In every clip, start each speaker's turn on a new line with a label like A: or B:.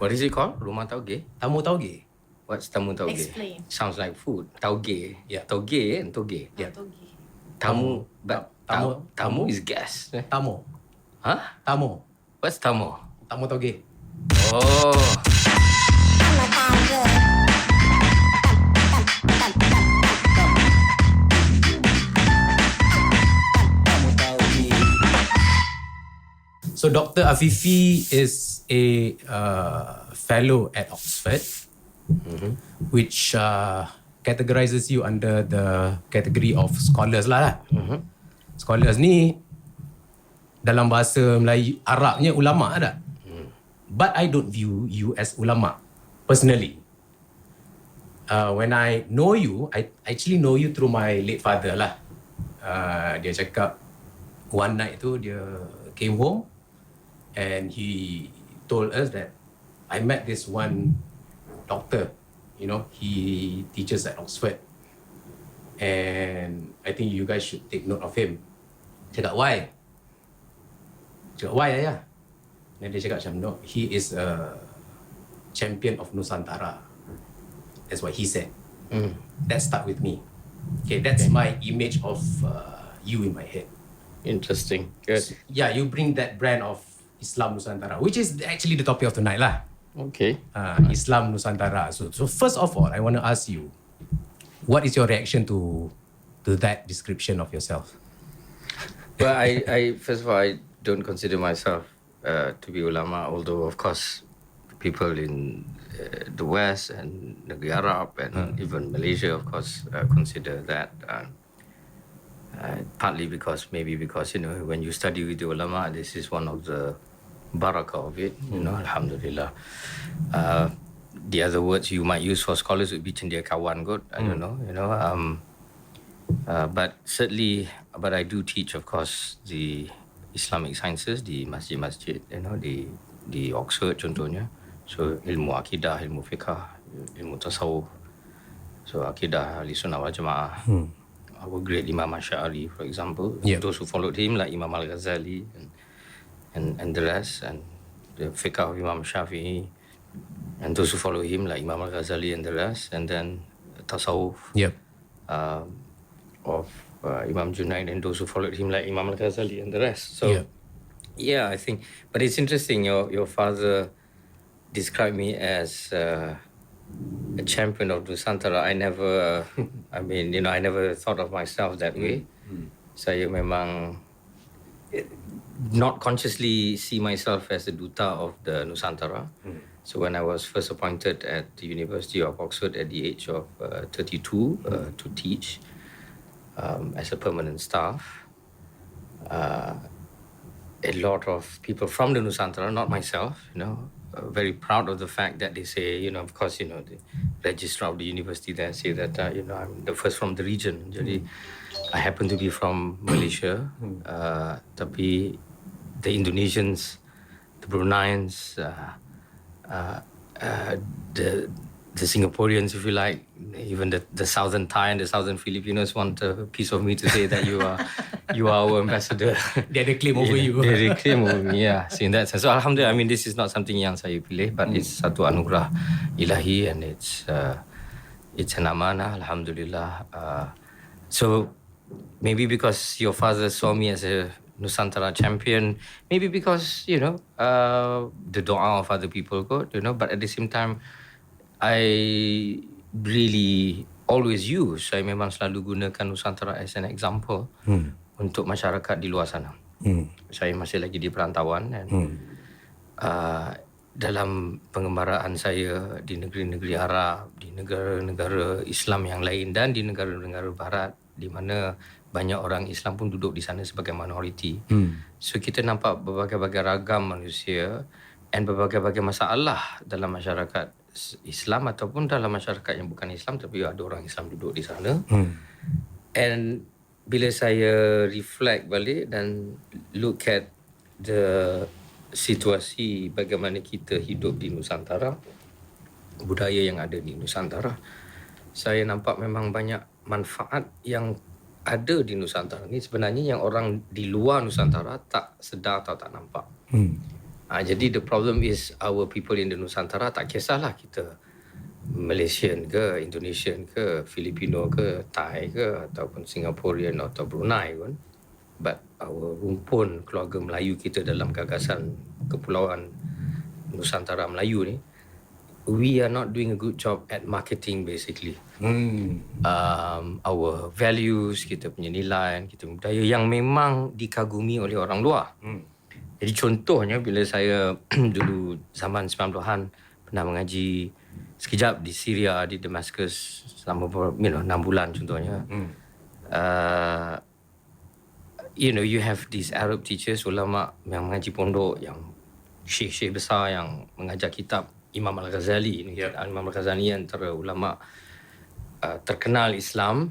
A: What is it called? Rumah tauge?
B: Tamu tauge.
A: What's tamu tauge?
C: Explain.
A: Sounds like food. Tauge.
B: Yeah.
A: Tauge and toge.
B: Yeah.
C: Togi.
A: Tamu. But
B: Tamu.
A: tamu is guest.
B: Tamu.
A: Huh?
B: Tamu.
A: What's tamu?
B: Tamu tauge.
A: Oh.
B: So Dr. Afifi is a fellow at Oxford, which categorizes you under the category of scholars lah. Scholars ni dalam bahasa Melayu Arabnya ulama tak? But I don't view you as ulama personally. When I know you, I actually know you through my late father lah. Dia cakap one night tu dia came home and he told us that I met this one doctor, you know, he teaches at Oxford, and I think you guys should take note of him. Cakap why? Cakap why ayah? Dan dia cakap macam no, he is a champion of Nusantara. That's what he said. That stuck with me. Okay, that's my image of you in my head.
A: Interesting. Good.
B: Yeah, you bring that brand of Islam Nusantara, which is actually the topic of tonight lah.
A: Okay.
B: Islam Nusantara. So first of all, I want to ask you, what is your reaction to that description of yourself?
A: Well, I first of all, I don't consider myself to be ulama, although of course people in the West and Negeri Arab and even Malaysia, of course, consider that. Partly because you know, when you study with the ulama, this is one of the barakah of it. You know, alhamdulillah. The other words you might use for scholars would be cendia kawan kot. I don't know. You know, but certainly, but I do teach, of course, the Islamic sciences di masjid-masjid. You know, di Oxford contohnya. So ilmu akidah, ilmu fiqh, ilmu tasawuf. So akidah ahli sunnah wal jamaah. Our great Imam Asy'ari, for example, those who followed him like Imam Al-Ghazali and the rest, and the fiqh of Imam Shafi'i, and those who follow him like Imam Al-Ghazali and the rest, and then tasawuf of Imam Junaid and those who followed him like Imam Al-Ghazali and the rest. So yeah, I think, but it's interesting, your father described me as a champion of Nusantara. I never, I mean, you know, I never thought of myself that way. Saya memang not consciously see myself as a duta of the Nusantara. So when I was first appointed at the University of Oxford at the age of 32 to teach as a permanent staff, a lot of people from the Nusantara, not myself, you know, very proud of the fact that they say, you know, of course, you know, the registrar of the university there say that, you know, I'm the first from the region. Jadi, I happen to be from Malaysia, tapi the Indonesians, the Bruneians, the Singaporeans, if you like, even the Southern Thai and the Southern Filipinos want a piece of me to say that you are our ambassador.
B: They had a claim over you.
A: They had a claim over me, yeah. So in that sense, so alhamdulillah, I mean, this is not something yang saya pilih, but it's satu anugerah ilahi, and it's an amanah, alhamdulillah. So maybe because your father saw me as a Nusantara champion, maybe because, you know, the doa of other people, you know, but at the same time, I really always use, saya memang selalu gunakan Nusantara as an example untuk masyarakat di luar sana. Saya masih lagi di perantauan, dan dalam pengembaraan saya di negeri-negeri Arab, di negara-negara Islam yang lain, dan di negara-negara Barat, di mana banyak orang Islam pun duduk di sana sebagai minoriti. So kita nampak berbagai-bagai ragam manusia dan berbagai-bagai masalah dalam masyarakat Islam ataupun dalam masyarakat yang bukan Islam, tapi ada orang Islam duduk di sana. And bila saya reflect balik dan look at the situasi bagaimana kita hidup di Nusantara, budaya yang ada di Nusantara, saya nampak memang banyak manfaat yang ada di Nusantara ni sebenarnya yang orang di luar Nusantara tak sedar atau tak nampak. Jadi the problem is our people in the Nusantara, tak kisahlah kita Malaysian ke, Indonesian ke, Filipino ke, Thai ke, ataupun Singaporean atau Brunei pun. But our rumpun keluarga Melayu kita dalam gagasan Kepulauan Nusantara Melayu ni, we are not doing a good job at marketing basically. Our values, kita punya nilai, kita punya budaya yang memang dikagumi oleh orang luar. Jadi contohnya bila saya dulu zaman 90-an pernah mengaji sekejap di Syria, di Damascus selama 6 bulan contohnya. You have these Arab teachers, ulama yang mengaji pondok, yang syekh-syekh besar yang mengajar kitab. Imam Al-Ghazali ni, Imam Al-Ghazali antara ulama terkenal Islam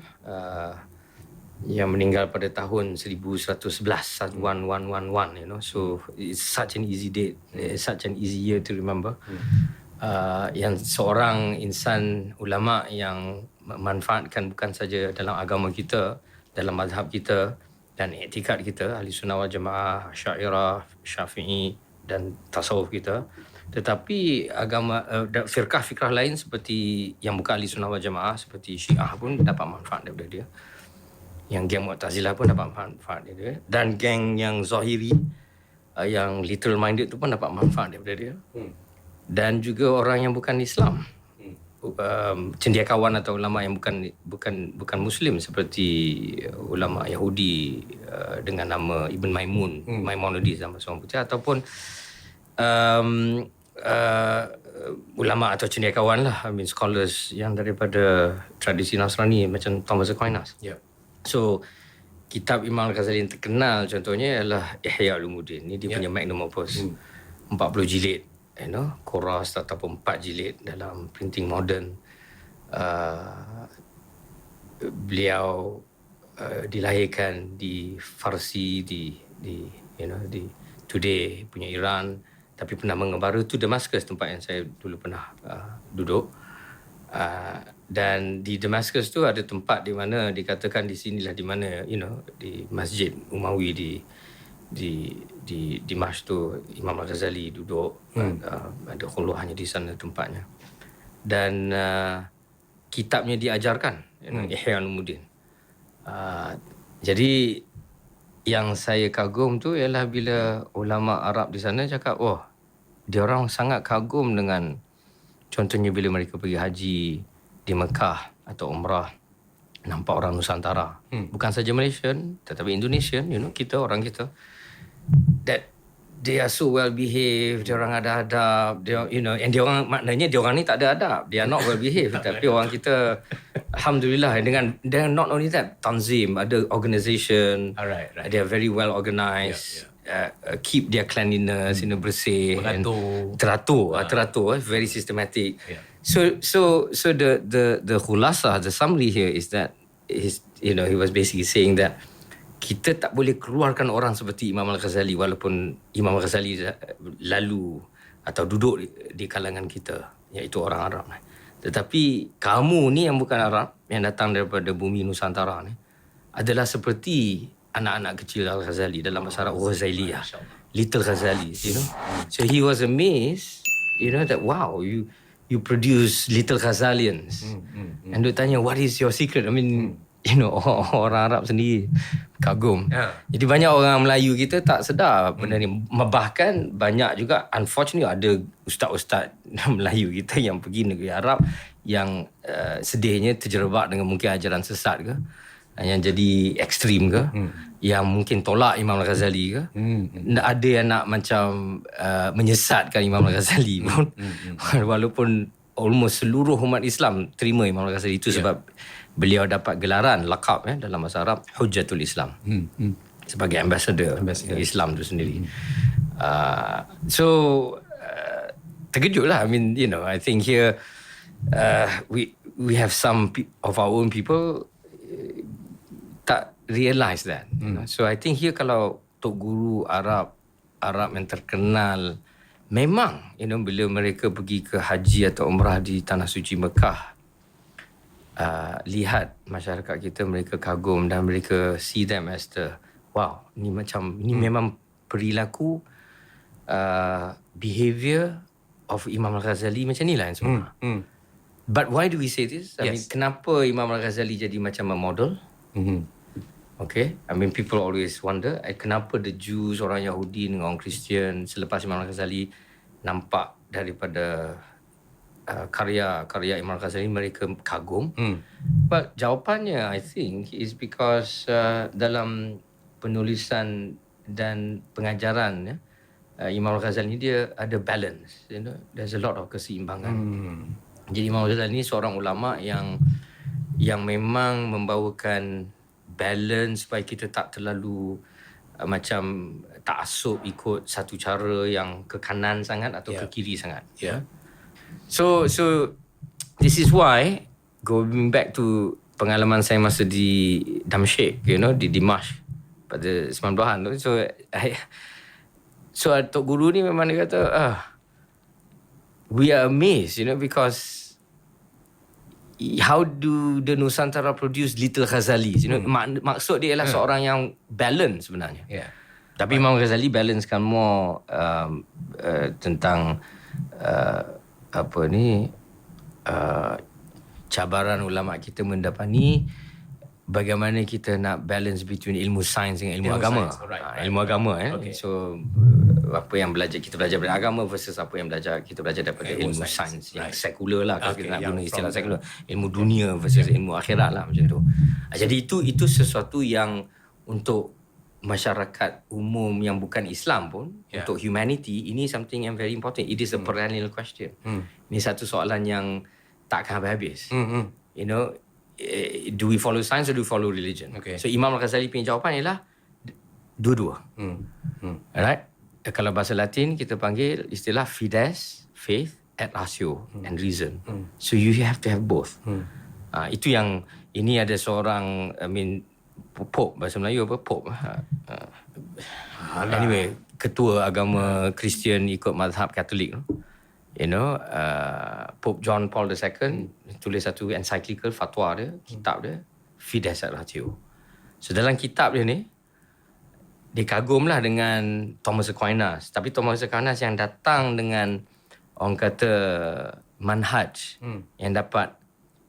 A: yang meninggal pada tahun 1111, 1111, so it's such an easy date, such an easy year to remember. Yang seorang insan ulama yang memanfaatkan bukan saja dalam agama kita, dalam mazhab kita dan i'tikad kita, Ahli Sunnah wal Jamaah, Asy'ariyah, Syafi'i dan tasawuf kita, tetapi agama firqah-firqah lain seperti yang bukan Ahli Sunnah wal Jamaah seperti Syiah pun dapat manfaat daripada dia. Yang geng Mu'tazilah pun dapat manfaat daripada dia, dan geng yang Zahiri yang literal minded tu pun dapat manfaat daripada dia. Dan juga orang yang bukan Islam, cendekiawan atau ulama yang bukan Muslim seperti ulama Yahudi dengan nama Ibn Maimun, Maimonides sama seorang putih, ataupun ulama atau cendekiawan lah, scholars yang daripada tradisi Nasrani macam Thomas Aquinas. So kitab Imam Al-Ghazali yang terkenal contohnya ialah Ihya Ulumuddin. Ni dia punya magnum opus. 40 jilid, Qoras ataupun 4 jilid dalam printing modern. Beliau dilahirkan di Farsi, di today punya Iran, tapi pernah mengembara tu Damascus, tempat yang saya dulu pernah duduk. Dan di Damascus tu ada tempat di mana dikatakan di sinilah di mana di Masjid Umawi di Dimashq tu Imam Al-Ghazali duduk. Ada khuluahnya di sana tempatnya, dan kitabnya diajarkan, Ihya Ulumuddin. Jadi yang saya kagum tu ialah bila ulama Arab di sana cakap, dia orang sangat kagum dengan contohnya bila mereka pergi haji di Mekah atau umrah, nampak orang Nusantara, bukan saja Malaysian tetapi Indonesian, kita, orang kita, that they are so well behaved, dia orang ada adab, and dia orang, maknanya dia orang ni tak ada adab, they are not well behaved. Tapi orang kita alhamdulillah dengan not only that, tanzim, ada organisation, right. They are very well organised. Keep their cleanliness, bersih, teratur, very systematic. So the khulasa, the summary here is that he was basically saying that kita tak boleh keluarkan orang seperti Imam Al-Ghazali, walaupun Imam Al-Ghazali lalu atau duduk di kalangan kita, iaitu orang Arab. Tetapi kamu ni yang bukan Arab, yang datang daripada bumi Nusantara ni, adalah seperti anak-anak kecil Al-Ghazali, dalam bahasa Arab Ghazailiyah, little Ghazali, So he was amazed, that wow, you produce little Ghazalians. And dia tanya, what is your secret? I mean, orang Arab sendiri kagum. Jadi banyak orang Melayu kita tak sedar benda ni. Bahkan banyak juga, unfortunately, ada ustaz-ustaz Melayu kita yang pergi negeri Arab yang sedihnya terjerabak dengan mungkin ajaran sesat ke, yang jadi ekstrim ke, yang mungkin tolak Imam Al-Ghazali ke. Ada yang nak macam menyesatkan Imam Al-Ghazali pun. Walaupun almost seluruh umat Islam terima Imam Al-Ghazali. Itu sebab beliau dapat gelaran, lakab dalam bahasa Arab, Hujjatul Islam, sebagai ambassador Islam itu sendiri. Terkejutlah. I mean, I think here we have some of our own people tak realise that. So I think here kalau tok guru Arab yang terkenal, memang bila mereka pergi ke haji atau umrah di Tanah Suci Mekah, lihat masyarakat kita, mereka kagum dan mereka see them as the wow, ni memang perilaku behavior of Imam Al-Ghazali macam ni lah yang sebenar. But why do we say this? I mean, kenapa Imam Al-Ghazali jadi macam a model? Okay, I mean people always wonder kenapa the Jews, orang Yahudi dengan orang Kristian selepas Imam Al-Ghazali nampak daripada karya-karya Imam Al-Ghazali mereka kagum. But jawapannya I think is because dalam penulisan dan pengajaran Imam Al-Ghazali ni dia ada balance, you know, there's a lot of keseimbangan. Jadi Imam Al-Ghazali ni seorang ulama yang memang membawakan balance supaya kita tak terlalu macam taksub ikut satu cara yang ke kanan sangat atau ke kiri sangat. So this is why going back to pengalaman saya masa di Damsyik, you know, di Dimash pada 90-an tu. So Tok Guru ni memang dia kata we are amazed, you know, because how do the Nusantara produce little Ghazalis, you know. Maksud dia ialah seorang yang balance sebenarnya. Tapi Imam Ghazali balance kan more tentang cabaran ulama kita mendapati bagaimana kita nak balance between ilmu sains dengan ilmu agama. Ilmu agama So apa yang kita belajar dari agama versus apa yang kita belajar daripada ilmu sains yang sekular lah, kalau kita nak guna istilah sekular, ilmu dunia versus ilmu akhirat lah, macam tu. Jadi itu sesuatu yang untuk masyarakat umum yang bukan Islam pun, untuk humanity, ini something yang very important. It is a perennial question. Ini satu soalan yang tak akan habis. You know, do we follow science or do we follow religion? So Imam Al-Ghazali punya jawapan ialah dua-dua. Alright? Kalau bahasa Latin kita panggil istilah fides, faith, et ratio, and reason. So you have to have both. Itu yang ini ada seorang, I mean, Pope, bahasa Melayu apa? Pope. Anyway, ketua agama Kristian ikut mazhab Katolik. You know, Pope John Paul II tulis satu encyclical fatwa dia, kitab dia, Fides et Ratio. So dalam kitab dia ni, dia kagumlah dengan Thomas Aquinas. Tapi Thomas Aquinas yang datang dengan orang kata manhaj yang dapat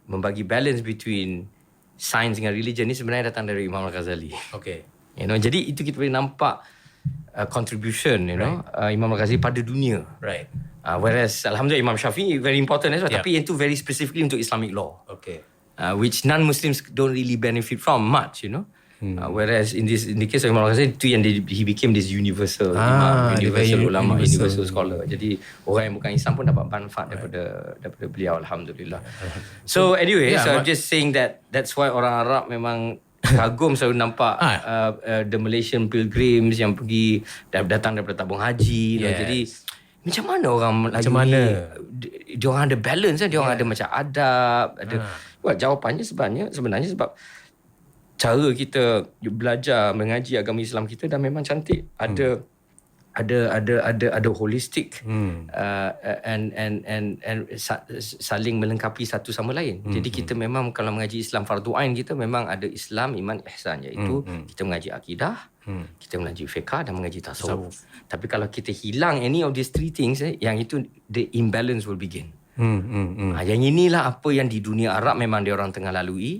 A: membagi balance between science dengan religion ni sebenarnya datang dari Imam Al-Ghazali. You know, jadi itu kita boleh nampak contribution, you know, Imam Al-Ghazali pada dunia. Whereas alhamdulillah Imam Syafi'i very important as well, tapi yang tu very specifically untuk Islamic law. Which non-Muslims don't really benefit from much, you know. Whereas in the case of Imam Al-Ghazali, itu yang he became this universal imam, universal ulama, universal scholar. Jadi orang yang bukan Islam pun dapat manfaat daripada beliau, alhamdulillah. So anyway, so I'm just saying that's why orang Arab memang kagum selalu nampak the Malaysian pilgrims yang pergi datang daripada tabung haji. Jadi macam mana orang Melayu ni, dia orang ada balance, dia orang ada macam adab, ada. Jawapannya sebenarnya sebab cara kita belajar mengaji agama Islam kita dah memang cantik. Ada holistic and saling melengkapi satu sama lain. Jadi kita memang kalau mengaji Islam fardu ain, kita memang ada Islam, iman, ihsan, iaitu kita mengaji akidah, kita mengaji fiqh dan mengaji tasawuf. Tapi kalau kita hilang any of these three things, yang itu the imbalance will begin. Yang inilah apa yang di dunia Arab memang dia orang tengah lalui.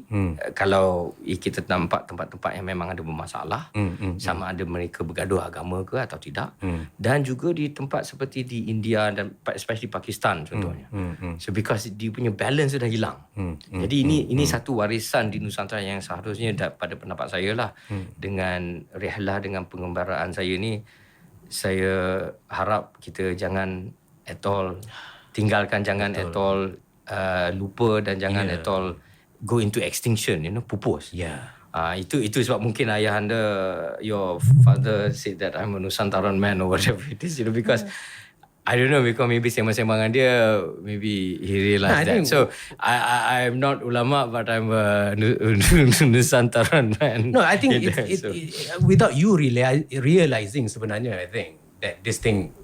A: Kalau kita nampak tempat-tempat yang memang ada bermasalah, sama ada mereka bergaduh agama ke atau tidak, dan juga di tempat seperti di India dan especially Pakistan contohnya. So because dia punya balance sudah hilang. Jadi ini satu warisan di Nusantara yang seharusnya pada pendapat saya lah, dengan rihlah, dengan pengembaraan saya ni, saya harap kita jangan at all tinggalkan, jangan at all lupa, dan jangan at all go into extinction, you know, pupus. Itu sebab mungkin ayah anda, your father said that I'm a Nusantaran man or whatever it is, you know, because I don't know, because maybe sembang-sembangan dia, maybe he realised that. So I'm not ulama, but I'm a Nusantaran man.
B: No, I think without you realising sebenarnya, I think that this thing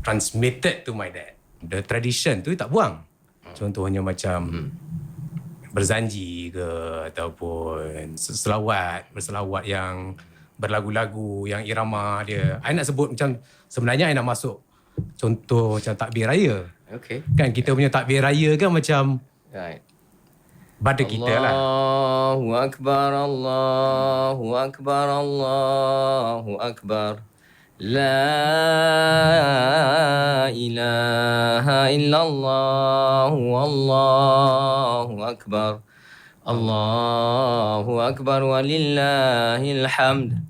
B: transmitted to my dad. The tradition tu tak buang. Contohnya macam berzanji ke, ataupun berselawat yang berlagu-lagu yang irama dia. I nak sebut macam sebenarnya I nak masuk contoh macam takbir raya.
A: Okay.
B: Kan kita punya takbir raya kan macam
A: Right.
B: pada kita lah.
A: Allahu Akbar, Allahu Akbar, Allahu Akbar. La ilaha illallah, Allahu Akbar. Allahu Akbar walillahil hamd.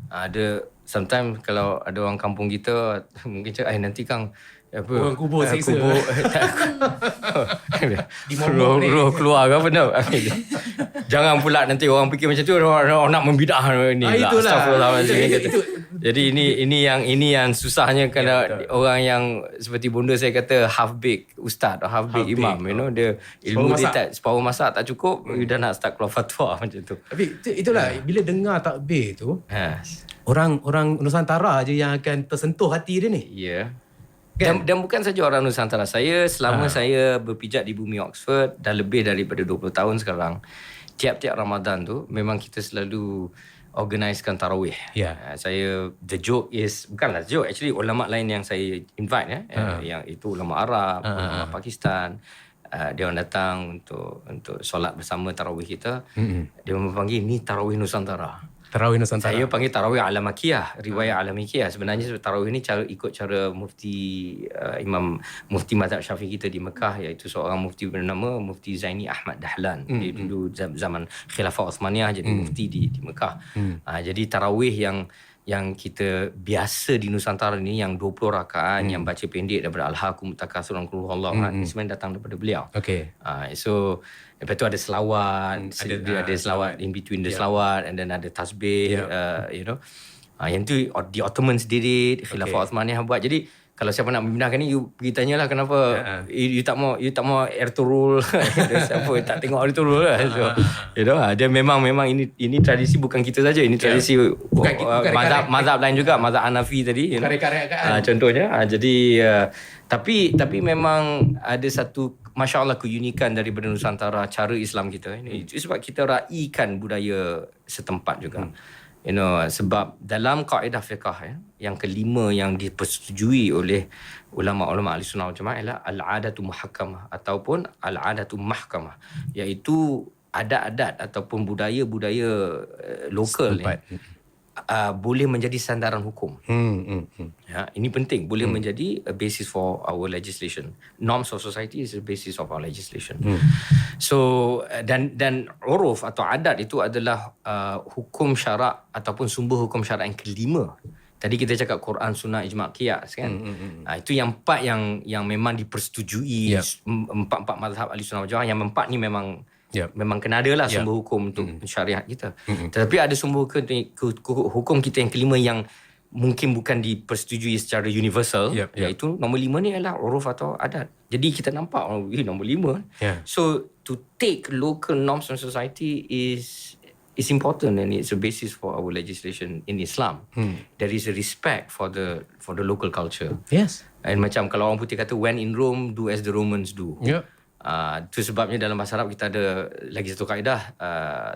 A: Ada sometimes kalau ada orang kampung kita mungkin cakap nanti Kang apa
B: Orang kubur seksa.
A: roh keluar ke apa tau. Jangan pula nanti orang fikir macam tu orang nak membidah ni lah.
B: Itulah.
A: Astagfirullahaladzim.
B: Itu.
A: Jadi ini yang susahnya kalau orang yang seperti bonda saya kata half baked ustaz atau half baked imam, you know, dia ilmu dia tak separuh masak tak cukup, you dah nak start keluar fatwa macam tu.
B: Tapi itulah bila dengar takbir tu,
A: Yes.
B: orang Nusantara je yang akan tersentuh hati dia ni.
A: Ya. Dan bukan saja orang Nusantara. Saya selama saya berpijak di bumi Oxford dah lebih daripada 20 tahun sekarang. Tiap-tiap Ramadan tu memang kita selalu organisekan tarawih.
B: Ya.
A: Saya the joke is bukanlah joke, actually ulama lain yang saya invite yang itu ulama Arab, ulama Pakistan. Dia orang datang untuk solat bersama tarawih kita. Dia memanggil ni tarawih Nusantara.
B: Tarawih Nusantara.
A: Saya panggil tarawih Alamakiyah, riwayat Alamakiyah. Sebenarnya tarawih ni ikut cara Imam Mufti Mazhab Syafi'i kita di Mekah, iaitu seorang mufti bernama Mufti Zaini Ahmad Dahlan. Dia dulu zaman Khilafah Osmaniyah jadi mufti di Mekah. Jadi tarawih yang kita biasa di Nusantara ni yang 20 rakaat yang baca pendek daripada Al-Hakum Takatsur dan Qul Huwallahu ni sebenarnya datang daripada beliau.
B: Okay.
A: So lepas tu ada selawat, ada selawat in between the selawat, and then ada tasbih, you know. Yang tu di Ottomans did it, Khilafah Osmaniyah buat. Jadi kalau siapa nak memindahkan ni, you pergi tanyalah kenapa you tak mau Ertugrul. Siapa tak tengok Ertugrul lah. So, you know, dia memang ini tradisi bukan kita saja, ini tradisi mazhab lain juga, mazhab Hanafi tadi, you know. Contohnya. Jadi tapi memang ada satu masya-Allah keunikan daripada Nusantara cara Islam kita ini. Itu sebab kita raikan budaya setempat juga. You know, sebab dalam kaedah fiqh yang kelima yang dipersetujui oleh ulama-ulama Ahlussunnah wal Jamaah ialah al-'adatu muhakkamah ataupun al-'adatu mahkamah, iaitu adat-adat ataupun budaya-budaya lokal ni boleh menjadi sandaran hukum. Ya, ini penting, boleh menjadi a basis for our legislation. Norms of society is the basis of our legislation. So dan uruf atau adat itu adalah hukum syarak ataupun sumber hukum syarak yang kelima. Tadi kita cakap Quran, Sunnah, Ijma', Qiyas kan. Itu yang empat yang memang dipersetujui. Empat mazhab Ahlussunnah wal Jamaah, yang empat ni memang kena ada lah sumber hukum untuk syariat kita. Tetapi ada sumber hukum kita yang kelima yang mungkin bukan dipersetujui secara universal, iaitu nombor 5 ni adalah uruf atau adat. Jadi kita nampak nombor 5. So to take local norms and society is important, and it's a basis for our legislation in Islam. There is a respect for the local culture.
B: Yes.
A: And macam kalau orang putih kata when in Rome do as the Romans do. Itu sebabnya dalam bahasa Arab kita ada lagi satu kaedah,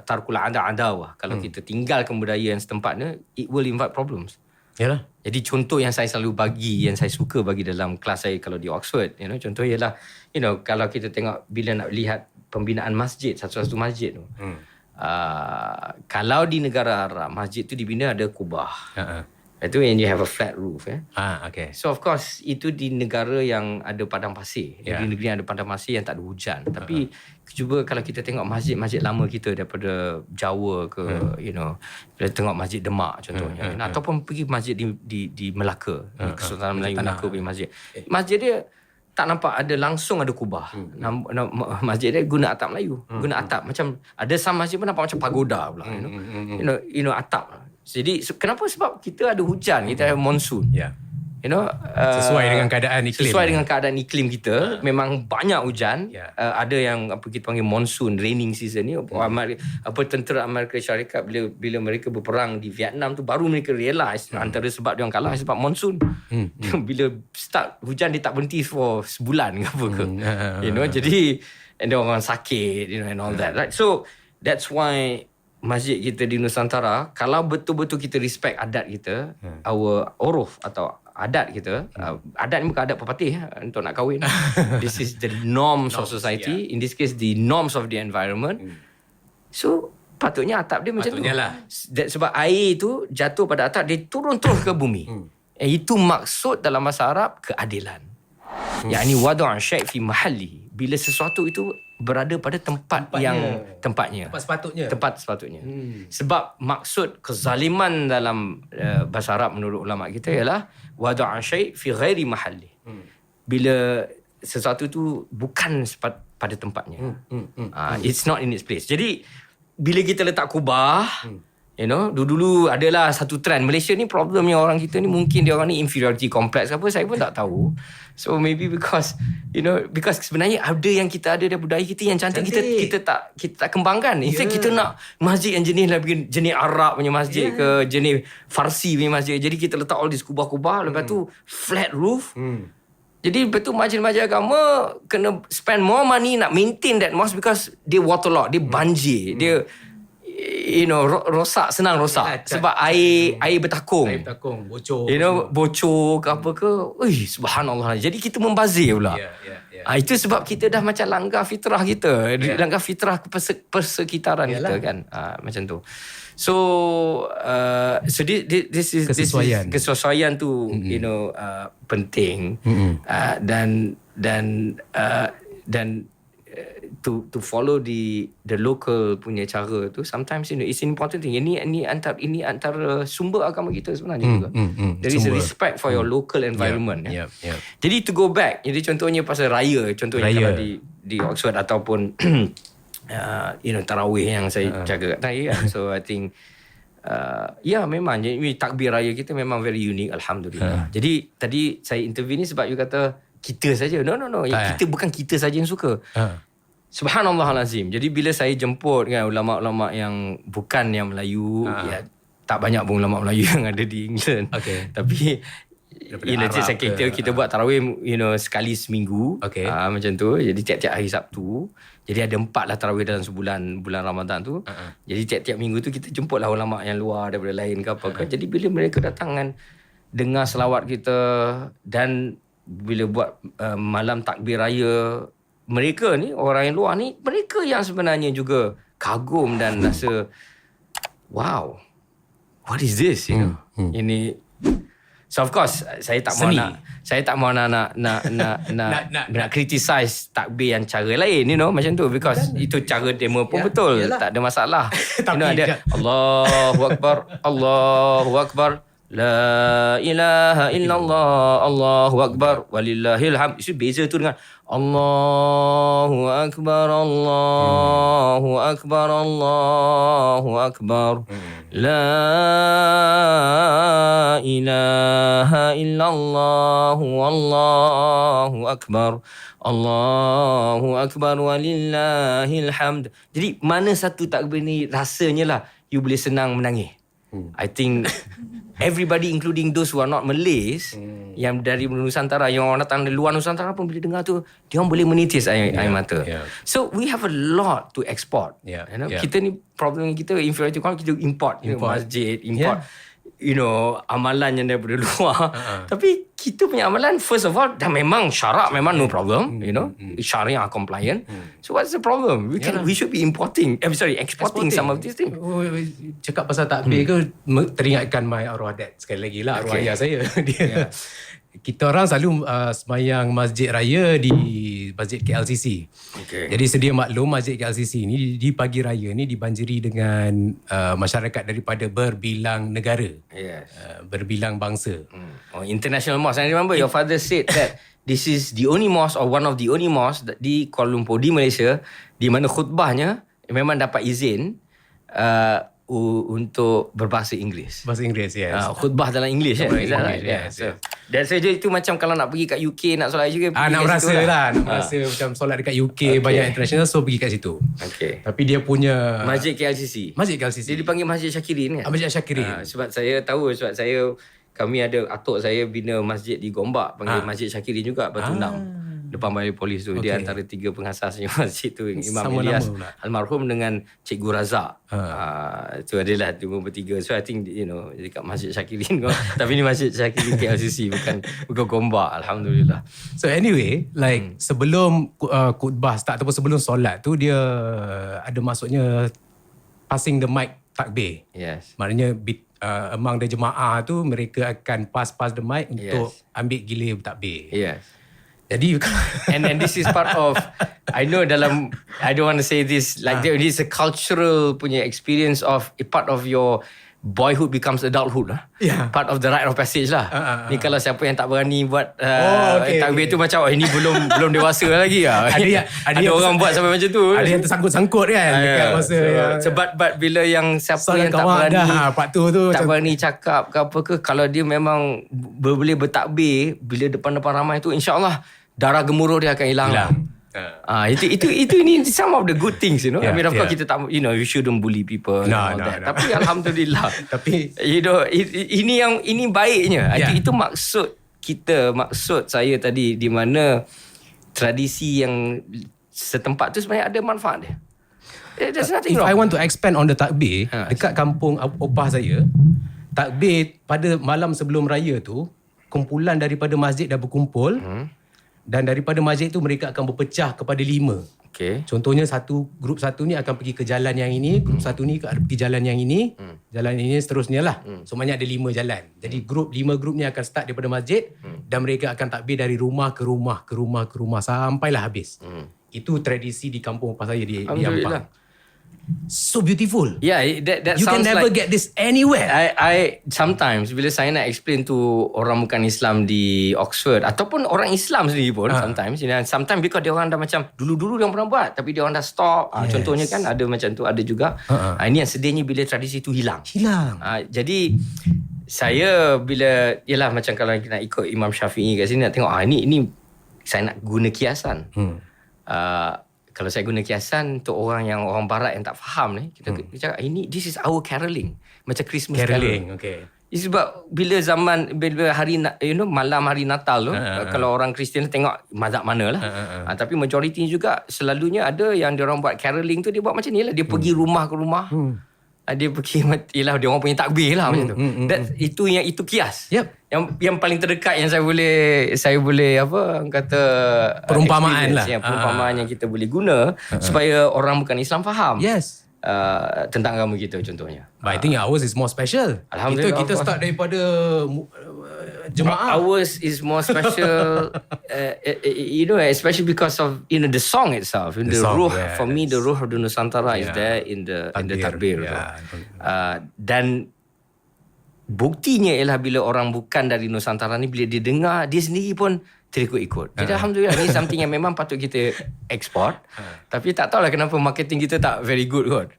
A: tarkul adawah. Kalau kita tinggalkan budaya yang setempatnya, it will invite problems.
B: Yalah.
A: Jadi contoh yang saya selalu bagi, yang saya suka bagi dalam kelas saya kalau di Oxford, you know, contoh ialah, you know, kalau kita tengok bila nak lihat pembinaan masjid, satu-satu masjid tu, kalau di negara Arab masjid tu dibina ada kubah. Itu yang you have a flat roof.
B: Okay.
A: So of course itu di negara yang ada padang pasir. Di negeri yang ada padang pasir yang tak ada hujan. Tapi cuba kalau kita tengok masjid-masjid lama kita daripada Jawa ke, you know, kita tengok masjid Demak contohnya, ataupun pergi masjid di Melaka, Kesultanan Melayu Melaka punya masjid. Masjid dia tak nampak ada langsung ada kubah. Masjid dia guna atap Melayu, guna atap. Macam ada some masjid pun nampak macam pagoda pula, you know atap. Jadi kenapa? Sebab kita ada hujan, kita ada monsun. You know,
B: sesuai dengan keadaan iklim.
A: Sesuai dengan keadaan iklim kita, memang banyak hujan. Ada yang apa kita panggil monsoon, raining season ni. Tentera Amerika Syarikat bila mereka berperang di Vietnam tu, baru mereka realise antara sebab dia orang kalah sebab monsoon. Bila start hujan dia tak berhenti for sebulan ke apa ke. You know, jadi and orang sakit, you know, and all that. Right? So that's why masjid kita di Nusantara, kalau betul-betul kita respect adat kita, our uruf atau adat kita, adat ni bukan adat pepatih untuk nak kahwin. This is the norms of society. In this case, the norms of the environment. So, patutnya atap dia macam tu.
B: Patutnya lah.
A: Sebab air tu jatuh pada atap, dia turun terus ke bumi. Itu maksud dalam bahasa Arab, keadilan. Yang ni wadu'an syai' fi mahalli. Bila sesuatu itu berada pada tempatnya. Tempat sepatutnya. Sebab maksud kezaliman dalam bahasa Arab menurut ulama kita ialah wadu'an syai' fi ghairi mahalli. Bila sesuatu itu bukan pada tempatnya. It's not in its place. Jadi bila kita letak kubah, you know, dulu adalah satu trend. Malaysia ni problemnya orang kita ni, mungkin dia orang ni inferiority complex apa, saya pun tak tahu. So maybe because, you know, because sebenarnya ada yang kita ada dari budaya kita yang cantik. Kita tak kembangkan. In fact, kita nak masjid yang jenis Arab punya masjid ke jenis Farsi punya masjid. Jadi kita letak all this kubah-kubah, lepas tu flat roof. Jadi betul majlis-majlis agama kena spend more money nak maintain that mosque because dia waterlogged, dia banjir, dia you know rosak, senang rosak sebab air bertakung.
B: Air bertakung, bocor.
A: You know, bocor ke apa ke. Subhanallah. Jadi kita membazir pula. Itu sebab kita dah macam langgar fitrah kita, langgar fitrah persekitaran kita kan. Macam tu. So this is kesesuaian tu you know penting. Dan to follow the local punya cara tu sometimes you know it's an important thing. Ini antara sumber agama kita sebenarnya juga. There is a respect for your local environment. Jadi to go back, jadi contohnya pasal raya, kalau di Oxford ataupun you know tarawih yang saya jaga kat Thai kan. So I think memang takbir raya kita memang very unique, alhamdulillah. Jadi tadi saya interview ni sebab you kata kita saja. No. Kita bukan kita saja yang suka. Subhanallahazim. Jadi bila saya jemput kan ulama-ulama yang bukan yang Melayu, tak banyak pun ulama Melayu yang ada di England. Tapi let's say kita buat tarawih you know sekali seminggu. Macam tu. Jadi tiap-tiap hari Sabtu. Jadi ada 4 lah tarawih dalam sebulan, bulan Ramadan tu. Jadi tiap-tiap minggu tu kita jemput lah ulama yang luar daripada lain ke apa ke. Jadi bila mereka datang kan, dengar selawat kita dan bila buat malam takbir raya, mereka ni, orang yang luar ni, mereka yang sebenarnya juga kagum dan rasa wow, what is this, you know. Ini, so of course saya tak mau nak criticize takbir yang cara lain, you know, macam tu, because itu cara demo pun betul, tak ada masalah. You know, ada Allahu Akbar, Allahu Akbar, La ilaha illallah, Allahu Akbar, walillahil hamd. Itu beza tu dengan Allahu Akbar, Allahu Akbar, Allahu Akbar, La ilaha illallah, Allahu Akbar, Allahu Akbar, walillahil hamd. Jadi mana satu takbir ni rasanya lah you boleh senang menangis. I think everybody including those who are not Malays, yang dari Nusantara, yang orang datang dari luar Nusantara pun bila dengar tu dia orang boleh menitis air mata. So we have a lot to export. You know? Kita ni problem kita inferiority complex, kita import. You know, masjid, import you know amalan yang daripada luar. Tapi kita punya amalan first of all dah memang syarak, memang no problem, you know, syariah compliant. So what's the problem? We should be exporting some of these things.
B: Cakap pasal takbir ke, teringatkan my arwah dad sekali lagi lah, arwah ayah saya. Dia kita orang selalu semayang masjid raya di masjid KLCC. Jadi sedia maklum masjid KLCC ni di pagi raya ni dibanjiri dengan masyarakat daripada berbilang negara, berbilang bangsa.
A: International mosque. I remember your father said that this is the only mosque or one of the only mosque di Kuala Lumpur, di Malaysia, di mana khutbahnya memang dapat izin untuk berbahasa Inggeris.
B: Bahasa Inggeris, yes.
A: Khutbah dalam English kan?
B: Yes.
A: Dan saja itu macam kalau nak pergi kat UK nak solat juga
B: nak merasa lah. Nak merasa macam solat dekat UK banyak international, so pergi kat situ. Tapi dia punya
A: Masjid KLCC. Dia dipanggil Masjid Syakirin kan?
B: Masjid Syakirin.
A: Sebab saya tahu, kami ada atuk saya bina masjid di Gombak panggil Masjid Syakirin juga, Batu Enam. depan balai polis tu. Dia antara 3 pengasasnya masjid tu. Imam
B: Sama
A: Ilyas
B: nama pula.
A: almarhum dengan Cikgu Razak. Itu adalah 3 bertiga. So I think dekat Masjid Syakirin tapi ni Masjid Syakirin KLCC bukan Gombak. Alhamdulillah.
B: So anyway, like sebelum khutbah start ataupun sebelum solat tu, dia ada masuknya passing the mic takbir.
A: Yes.
B: Maknanya among the jemaah tu mereka akan pass the mic untuk ambil gilir takbir.
A: Yes.
B: Jadi
A: and this is part of, I know dalam, I don't want to say this like this is a cultural punya experience of a part of your boyhood becomes adulthood lah.
B: Yeah.
A: Part of the rite of passage lah. Ni kalau siapa yang tak berani buat takbir tu macam ini belum dewasa lagi lah. Ada orang buat sampai macam tu.
B: Ada yang tersangkut-sangkut kan dekat masa
A: sebab but bila yang siapa yang tak
B: kawan
A: berani
B: part tu
A: tak berani cakap ke apa ke, kalau dia memang boleh bertakbir bila depan-depan ramai tu, insya-Allah darah gemuruh dia akan hilang. Itu ni some of the good things, I mean, of course kita tak, you shouldn't bully people and all that. Tapi alhamdulillah.
B: Tapi
A: ini baiknya. Itu maksud kita, maksud saya tadi, di mana tradisi yang setempat tu sebenarnya ada manfaat dia. There's nothing
B: if
A: wrong.
B: I want to expand on the takbir, dekat kampung opah saya, takbir pada malam sebelum raya tu, kumpulan daripada masjid dah berkumpul. Dan daripada masjid tu mereka akan berpecah kepada 5.
A: Okay.
B: Contohnya grup satu ni akan pergi ke jalan yang ini, grup satu ni pergi jalan yang ini, jalan ini seterusnya lah. So banyak ada 5 jalan. Jadi 5 grup ni akan start daripada masjid dan mereka akan takbir dari rumah ke rumah ke rumah ke rumah sampailah habis. Itu tradisi di kampung opah saya di Ampang. So beautiful.
A: Yeah, that
B: you
A: sounds
B: can never
A: like,
B: get this anywhere.
A: I sometimes bila saya nak explain to orang bukan Islam di Oxford ataupun orang Islam sendiri pun sometimes because dia orang dah macam dulu dia orang pernah buat tapi dia orang dah stop. Contohnya kan ada macam tu, ada juga. Ini yang sedihnya bila tradisi tu hilang. Jadi saya bila yalah macam kalau nak ikut Imam Syafi'i kat sini nak tengok ini saya nak guna kiasan. Kalau saya guna kiasan untuk orang barat yang tak faham ni, kita cakap this is our caroling, macam Christmas caroling.
B: Okay.
A: Sebab bila hari malam hari Natal tu, kalau orang Kristian tengok mazhab mana lah. Tapi majoriti juga selalunya ada yang dia orang buat caroling tu, dia buat macam ni lah, dia pergi rumah ke rumah. Dia pergi, ialah dia orang punya takbir lah macam tu. Itu kias. Yang paling terdekat yang saya boleh apa kata
B: perumpamaan lah.
A: Perumpamaan yang kita boleh guna supaya orang bukan Islam faham.
B: Yes.
A: Tentang agama kita contohnya.
B: But I think ours is more special.
A: Alhamdulillah.
B: Kita start daripada jemaah.
A: Ours is more special, especially because of the song itself. The
B: song,
A: ruh, for me, the ruh of the Nusantara is there in the takbir. Dan buktinya ialah bila orang bukan dari Nusantara ni, bila dia dengar, dia sendiri pun terikut-ikut. Jadi alhamdulillah, ni something yang memang patut kita export. Tapi tak tahulah kenapa marketing kita tak very good kot.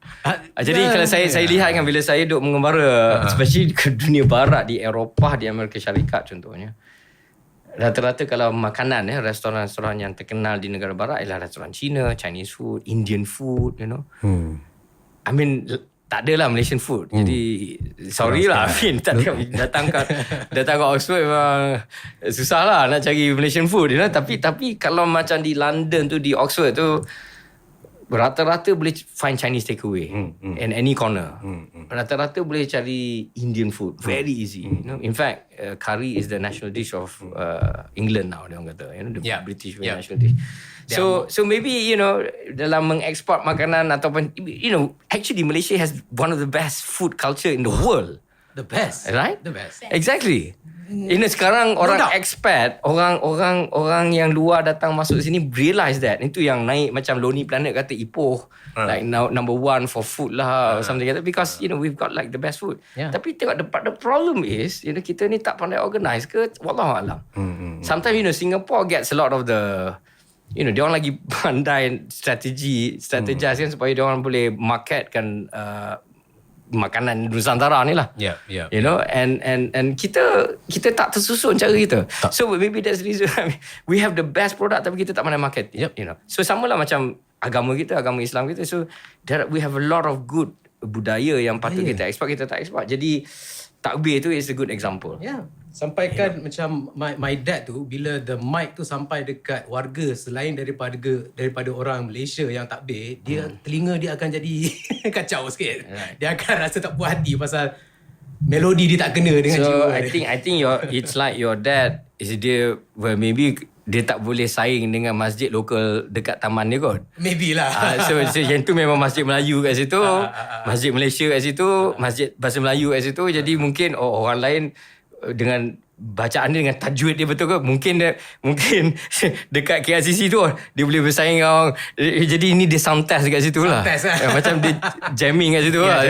A: Jadi kalau saya lihat kan, bila saya duduk mengembara, especially ke dunia barat, di Eropah, di Amerika Syarikat contohnya, rata-rata kalau makanan restoran-restoran yang terkenal di negara barat ialah restoran Cina, Chinese food, Indian food, I mean, tak adalah Malaysian food. Jadi sorry lah Afin, datang ke Oxford memang susah lah nak cari Malaysian food, tapi kalau macam di London tu, di Oxford tu, rata-rata boleh find Chinese takeaway in any corner. Rata-rata boleh cari Indian food, very easy. In fact, curry is the national dish of England now, dia orang kata, the British national dish. So maybe dalam mengeksport makanan ataupun actually Malaysia has one of the best food culture in the world.
B: The best,
A: right?
B: The best.
A: Exactly. Sekarang orang expat, orang yang luar datang masuk sini realize that. Itu yang naik macam Lonely Planet kata Ipoh like number 1 for food lah or something like that, because we've got like the best food. Tapi tengok the problem is kita ni tak pandai organize ke, wallahualam. Sometimes Singapore gets a lot of the dia orang lagi pandai strategize kan supaya dia orang boleh marketkan makanan Nusantara ni lah. And kita tak tersusun cara kita. So maybe that's the reason we have the best product tapi kita tak pandai market. So samalah macam agama kita, agama Islam kita. So we have a lot of good budaya yang patut kita ekspor, kita tak ekspor. Jadi takbir tu is a good example.
B: Sampaikan macam my dad tu, bila the mic tu sampai dekat warga selain daripada orang Malaysia yang takbir, dia telinga dia akan jadi kacau sikit. Dia akan rasa tak puas hati pasal melodi dia tak kena dengan jiwa.
A: I think it's like your dad is dia, well, maybe dia tak boleh saing dengan masjid lokal dekat taman dia kot.
B: Maybe lah.
A: So yang tu memang masjid Melayu kat situ, masjid Malaysia kat situ, masjid bahasa Melayu kat situ. Jadi mungkin orang lain dengan bacaan dia, dengan tajwid dia betul ke, mungkin dekat KLCC tu dia boleh bersaing dengan orang. Jadi ini dia sound test kat situ lah. Macam dia jamming kat situ lah.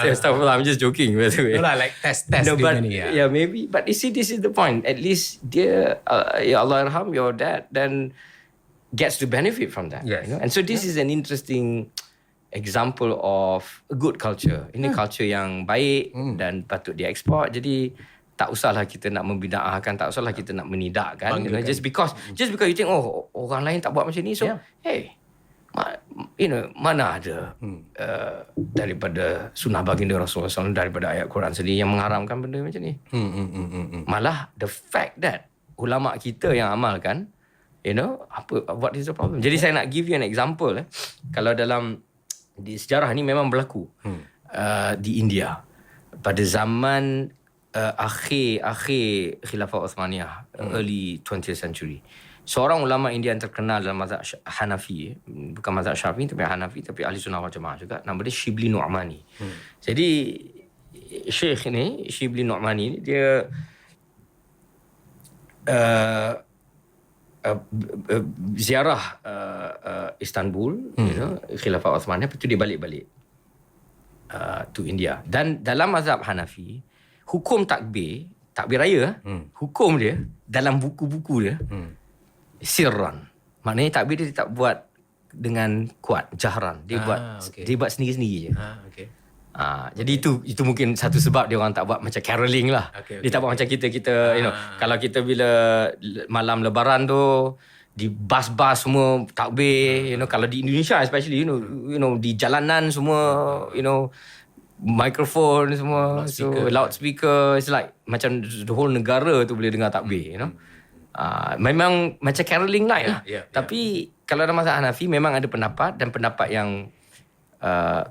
A: Astagfirullah, I'm just joking.
B: No lah, like test
A: no,
B: dia
A: but,
B: ni.
A: Yeah, maybe. But you see, this is the point. At least dia, ya Allah yarham, your dad then gets to benefit from that.
B: Yes.
A: You know? And so this is an interesting example of a good culture. Ini culture yang baik dan patut diekspor. Jadi tak usahlah kita nak membida'ahkan, tak usahlah kita nak menidakkan, you know, just because you think orang lain tak buat macam ni, so hey, mana ada daripada sunnah baginda Rasulullah SAW, daripada ayat Quran sendiri yang mengharamkan benda macam ni. Malah the fact that ulama kita yang amalkan, you know, what is the problem? Jadi saya nak give you an example. Kalau dalam di sejarah ni memang berlaku di India pada zaman akhir Khilafah Uthmaniyah, early 20th century. Seorang ulama India yang terkenal dalam mazhab Hanafi, bukan mazhab Syafi'i tapi Hanafi, tapi ahli sunnah wal jamaah juga, nama dia Shibli Nu'mani. Jadi Syekh ni, Shibli Nu'mani ni, dia ziarah Istanbul, you know, Khilafah Uthmaniyah, lepas tu dia balik to India. Dan dalam mazhab Hanafi, hukum takbir raya, hukum dia dalam buku-buku dia sirran. Maknanya takbir dia tak buat dengan kuat, jahran. Dia buat sendiri-sendiri je. Jadi itu mungkin satu sebab dia orang tak buat macam caroling lah. Dia tak buat macam kita you know, kalau kita bila malam lebaran tu di bas-bas semua takbir, you know, kalau di Indonesia especially, you know di jalanan semua, you know, microphone semua, loudspeaker, it's like macam the whole negara tu boleh dengar takbir, you know. Memang macam caroling night lah. Tapi kalau dalam mazhab Hanafi memang ada pendapat, dan pendapat yang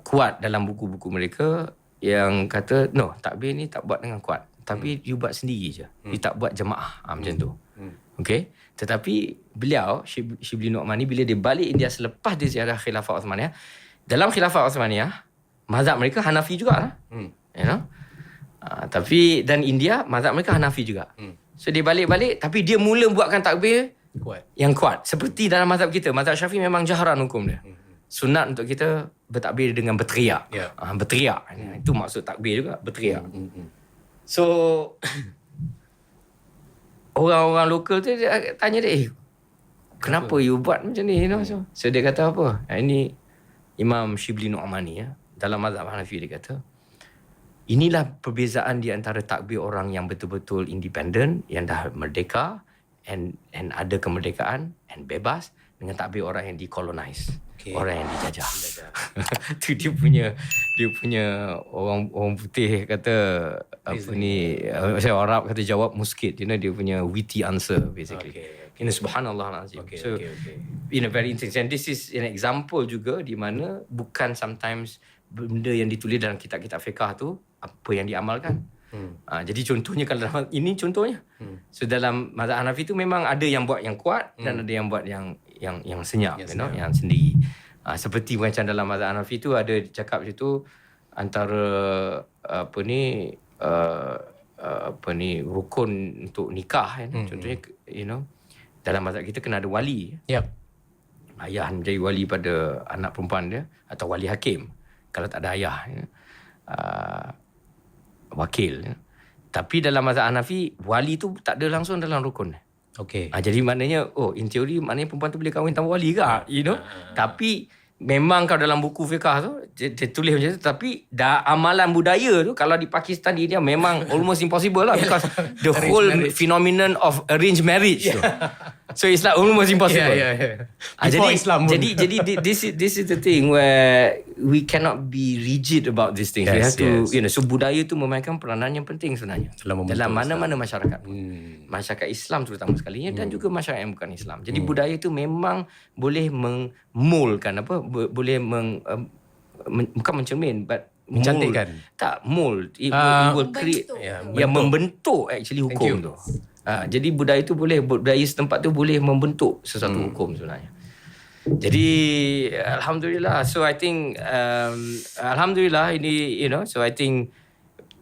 A: kuat dalam buku-buku mereka yang kata no, takbir ni tak buat dengan kuat, tapi you buat sendiri je. You tak buat jemaah, macam tu. Okay. Tetapi beliau Shibli Nu'mani, bila dia balik India selepas dia ziarah Khilafah Uthmaniyah, dalam Khilafah Uthmaniyah mazhab mereka Hanafi jugalah. You know? Tapi dan India mazhab mereka Hanafi juga. So dia balik tapi dia mula buatkan takbir yang kuat. Seperti dalam mazhab kita, mazhab Syafi'i memang jahran hukum dia. Sunat untuk kita bertakbir dengan berteriak. Berteriak. Itu maksud takbir juga, berteriak. So orang-orang lokal tu dia tanya dia, kenapa you buat macam ni, you know? So dia kata apa? Ini Imam Shibli Nu'mani dalam mazhab Hanafi, dia kata inilah perbezaan di antara takbir orang yang betul-betul independen, yang dah merdeka and ada kemerdekaan and bebas, dengan takbir orang yang dikolonize, orang yang dijajah. Tu dia punya orang putih kata apa ni, saya Arab kata jawab muskit, you know, dia punya witty answer basically. Ini subhanallah azim. In a very interesting, and this is an example juga di mana bukan sometimes benda yang ditulis dalam kitab-kitab fiqh tu apa yang diamalkan. Jadi contohnya, kalau dalam ini contohnya. So dalam mazhab Hanafi tu memang ada yang buat yang kuat dan ada yang buat yang senyap, you know, yang sendiri. Seperti macam dalam mazhab Hanafi tu ada cakap situ antara rukun untuk nikah, contohnya, you know, dalam mazhab kita kena ada wali. Ayah menjadi wali pada anak perempuan dia, atau wali hakim kalau tak ada ayah, wakil. Tapi dalam mazhab Hanafi, wali tu tak ada langsung dalam rukun. Jadi maknanya, in teori maknanya perempuan tu boleh kahwin tanpa wali ke, you know. Tapi memang kalau dalam buku fiqh tu dia tulis macam tu, tapi amalan budaya tu kalau di Pakistan, di India memang almost impossible lah, because the whole phenomenon of arranged marriage tu. So it's like almost impossible.
B: Yeah.
A: jadi,
B: Before Islam pun.
A: jadi this is the thing where we cannot be rigid about these things. We have to, so budaya tu memainkan peranan yang penting sebenarnya dalam mana-mana masyarakat. Masyarakat Islam terutama sekalinya dan juga masyarakat yang bukan Islam. Jadi budaya tu memang boleh mengmoldkan boleh bukan mencermin but
B: mencantikkan.
A: Mold. It will create membentuk actually hukum tu. Jadi budaya setempat tu boleh membentuk sesuatu hukum sebenarnya. Jadi alhamdulillah. So I think alhamdulillah ini so I think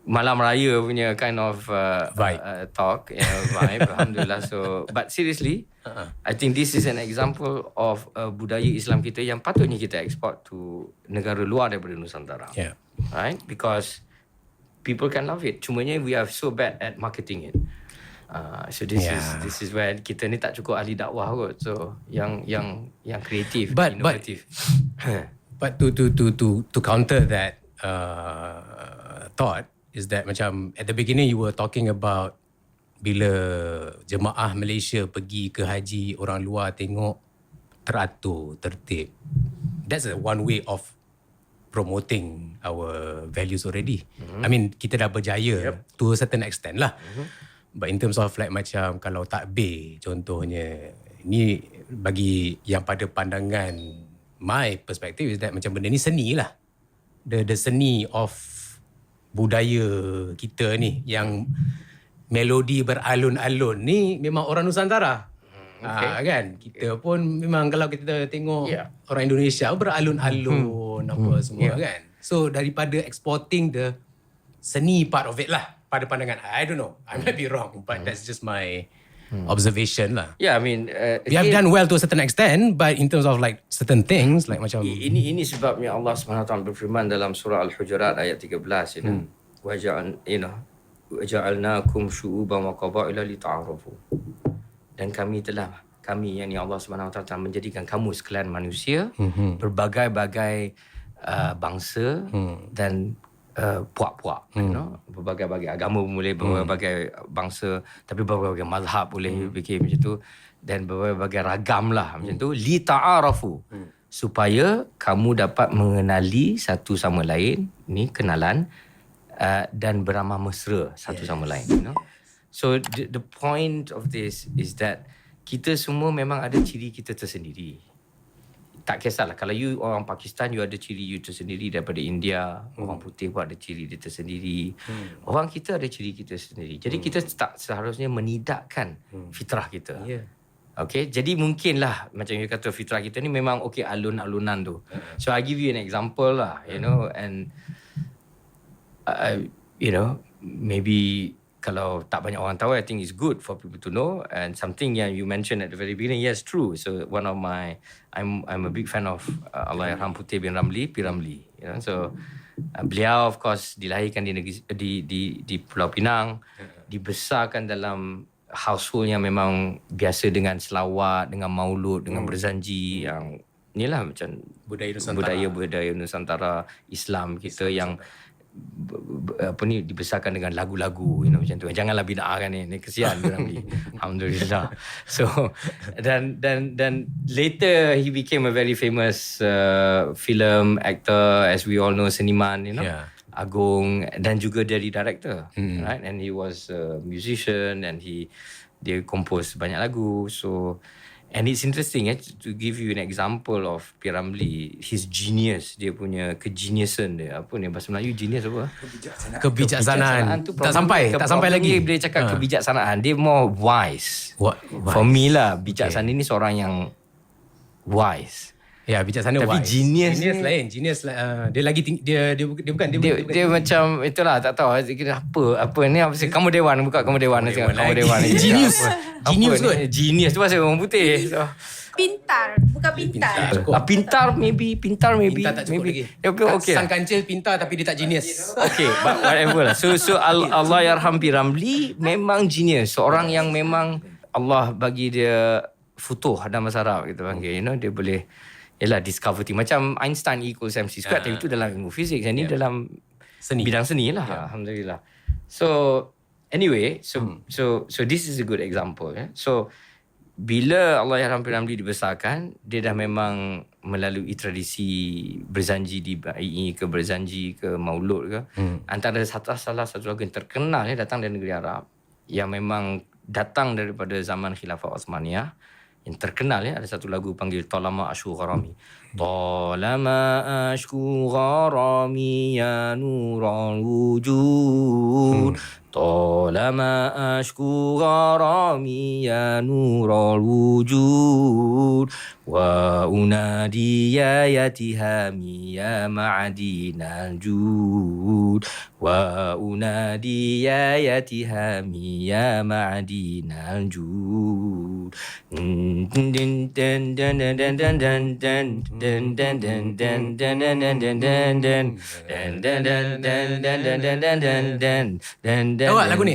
A: malam raya punya kind of
B: vibe
A: talk, vibe. Alhamdulillah. So but seriously, I think this is an example of budaya Islam kita yang patutnya kita export to negara luar daripada Nusantara.
B: Yeah.
A: Right? Because people can love it. Cumanya we are so bad at marketing it. So this is where kita ni tak cukup ahli dakwah kot. So yang kreatif, inovatif.
B: But to counter that thought is that macam at the beginning you were talking about bila jemaah Malaysia pergi ke haji, orang luar tengok teratur, tertib. That's one way of promoting our values already. I mean, kita dah berjaya to a certain extent lah. But in terms of like macam kalau takbir contohnya, ni bagi yang pada pandangan my perspective is that macam benda ni seni lah. The seni of budaya kita ni yang melodi beralun-alun ni memang orang Nusantara. Kan? Kita pun memang kalau kita tengok orang Indonesia beralun-alun apa semua kan. So daripada exporting the seni part of it lah pada pandangan I don't know, I might be wrong but that's just my observation lah.
A: Yeah, I mean
B: we have done well to a certain extent but in terms of like certain things like macam
A: ini sebabnya Allah SWT berfirman dalam surah Al-Hujurat ayat 13 waja'alnakum syu'uban wa qabaila lita'arafu. Dan kami yang ni Allah SWT menjadikan kamu sekalian manusia berbagai-bagai bangsa dan puak-puak, berbagai-bagai agama boleh, berbagai-bagai bangsa, tapi berbagai mazhab boleh bikin macam tu, dan berbagai-bagai ragam lah macam tu, li ta'arafu, supaya kamu dapat mengenali satu sama lain, ni kenalan, dan beramah mesra satu sama lain. So the point of this is that kita semua memang ada ciri kita tersendiri. Tak kisahlah, kalau you orang Pakistan, you ada ciri you tersendiri. Daripada India, orang putih pun ada ciri dia tersendiri. Orang kita ada ciri kita sendiri. Jadi kita tak seharusnya menidakkan fitrah kita. Okay, jadi mungkinlah macam you kata fitrah kita ni memang alun-alunan tu. So I give you an example lah, and maybe kalau tak banyak orang tahu, I think it's good for people to know. And something yang you mentioned at the very beginning, yes, true. So one of my, I'm a big fan of Allahyarham Puteh bin Ramli, P. Ramli. So beliau of course dilahirkan di negeri di Pulau Pinang, dibesarkan dalam household yang memang biasa dengan selawat, dengan maulud, dengan berzanji, yang inilah macam budaya Nusantara Islam kita yang dibesarkan dengan lagu-lagu macam tu. Janganlah bid'ah kan ni kesian orang ni. Alhamdulillah. So dan later he became a very famous film actor, as we all know, seniman, agung, dan juga dari director, right? And he was a musician and dia compose banyak lagu. So and it's interesting to give you an example of P. Ramli, his genius, dia punya kegeniusan dia. Apa ni bahasa Melayu genius apa?
B: Kebijaksanaan. Tak sampai lagi.
A: Dia cakap kebijaksanaan, dia more wise. For me lah, bijaksana ni seorang yang wise.
B: Ya, bijaksana
A: tapi
B: wise. Genius lain. Dia lagi dia bukan
A: dia macam itulah, tak tahu apa ni, apa sih, kamu dewan, buka kamu dewan
B: Genius kot.
A: Genius tu bahasa orang putih. So
C: pintar, bukan pintar.
A: Pintar maybe.
B: Pintar tak cukup lagi.
A: Okay.
B: Sang kancil pintar tapi dia tak genius.
A: Okay, but whatever lah. So Allahyarham P. Ramli memang genius. Seorang yang memang Allah bagi dia futuh dalam bahasa Arab kita panggil. Dia boleh discover thing. Macam Einstein equals MC squared, tapi itu dalam ilmu fizik. Yang ni dalam bidang seni lah. Alhamdulillah. So anyway, so this is a good example. So bila Allahyarham P. Ramlee dibesarkan, dia dah memang melalui tradisi berzanji di BAI ke berzanji ke maulud ke. Antara salah satu lagu yang terkenal datang dari negeri Arab yang memang datang daripada zaman Khilafah Osmaniyah. Yang terkenal ada satu lagu panggil Talama Ashku Gharami. Talama Ashku Gharami ya nurul wujud. Talama Ashku Gharami ya nurul wujud. Wa unadi ya yatihami ya ma'adinal jud. Wa unadi ya yatihami ya ma'adinal jud.
B: Awak lagu ni?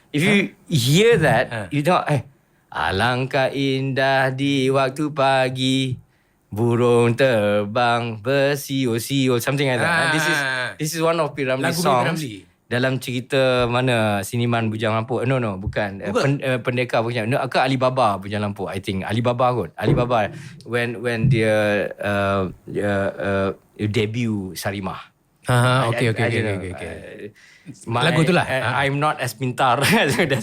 A: If you hear that, you tengok alangkah indah di waktu pagi, burung terbang bersiul-siul, something like that. This is one of P. Ramlee
B: Lagu
A: songs.
B: P. Ramlee.
A: Dalam cerita mana Siniman Bujang Lampuk. No, bukan. Pendekar Bujang. No, ke Alibaba Bujang Lampuk, I think. Alibaba kot. Alibaba. When dia debut Sarimah.
B: Okay. Lagu tu lah.
A: I'm not as pintar.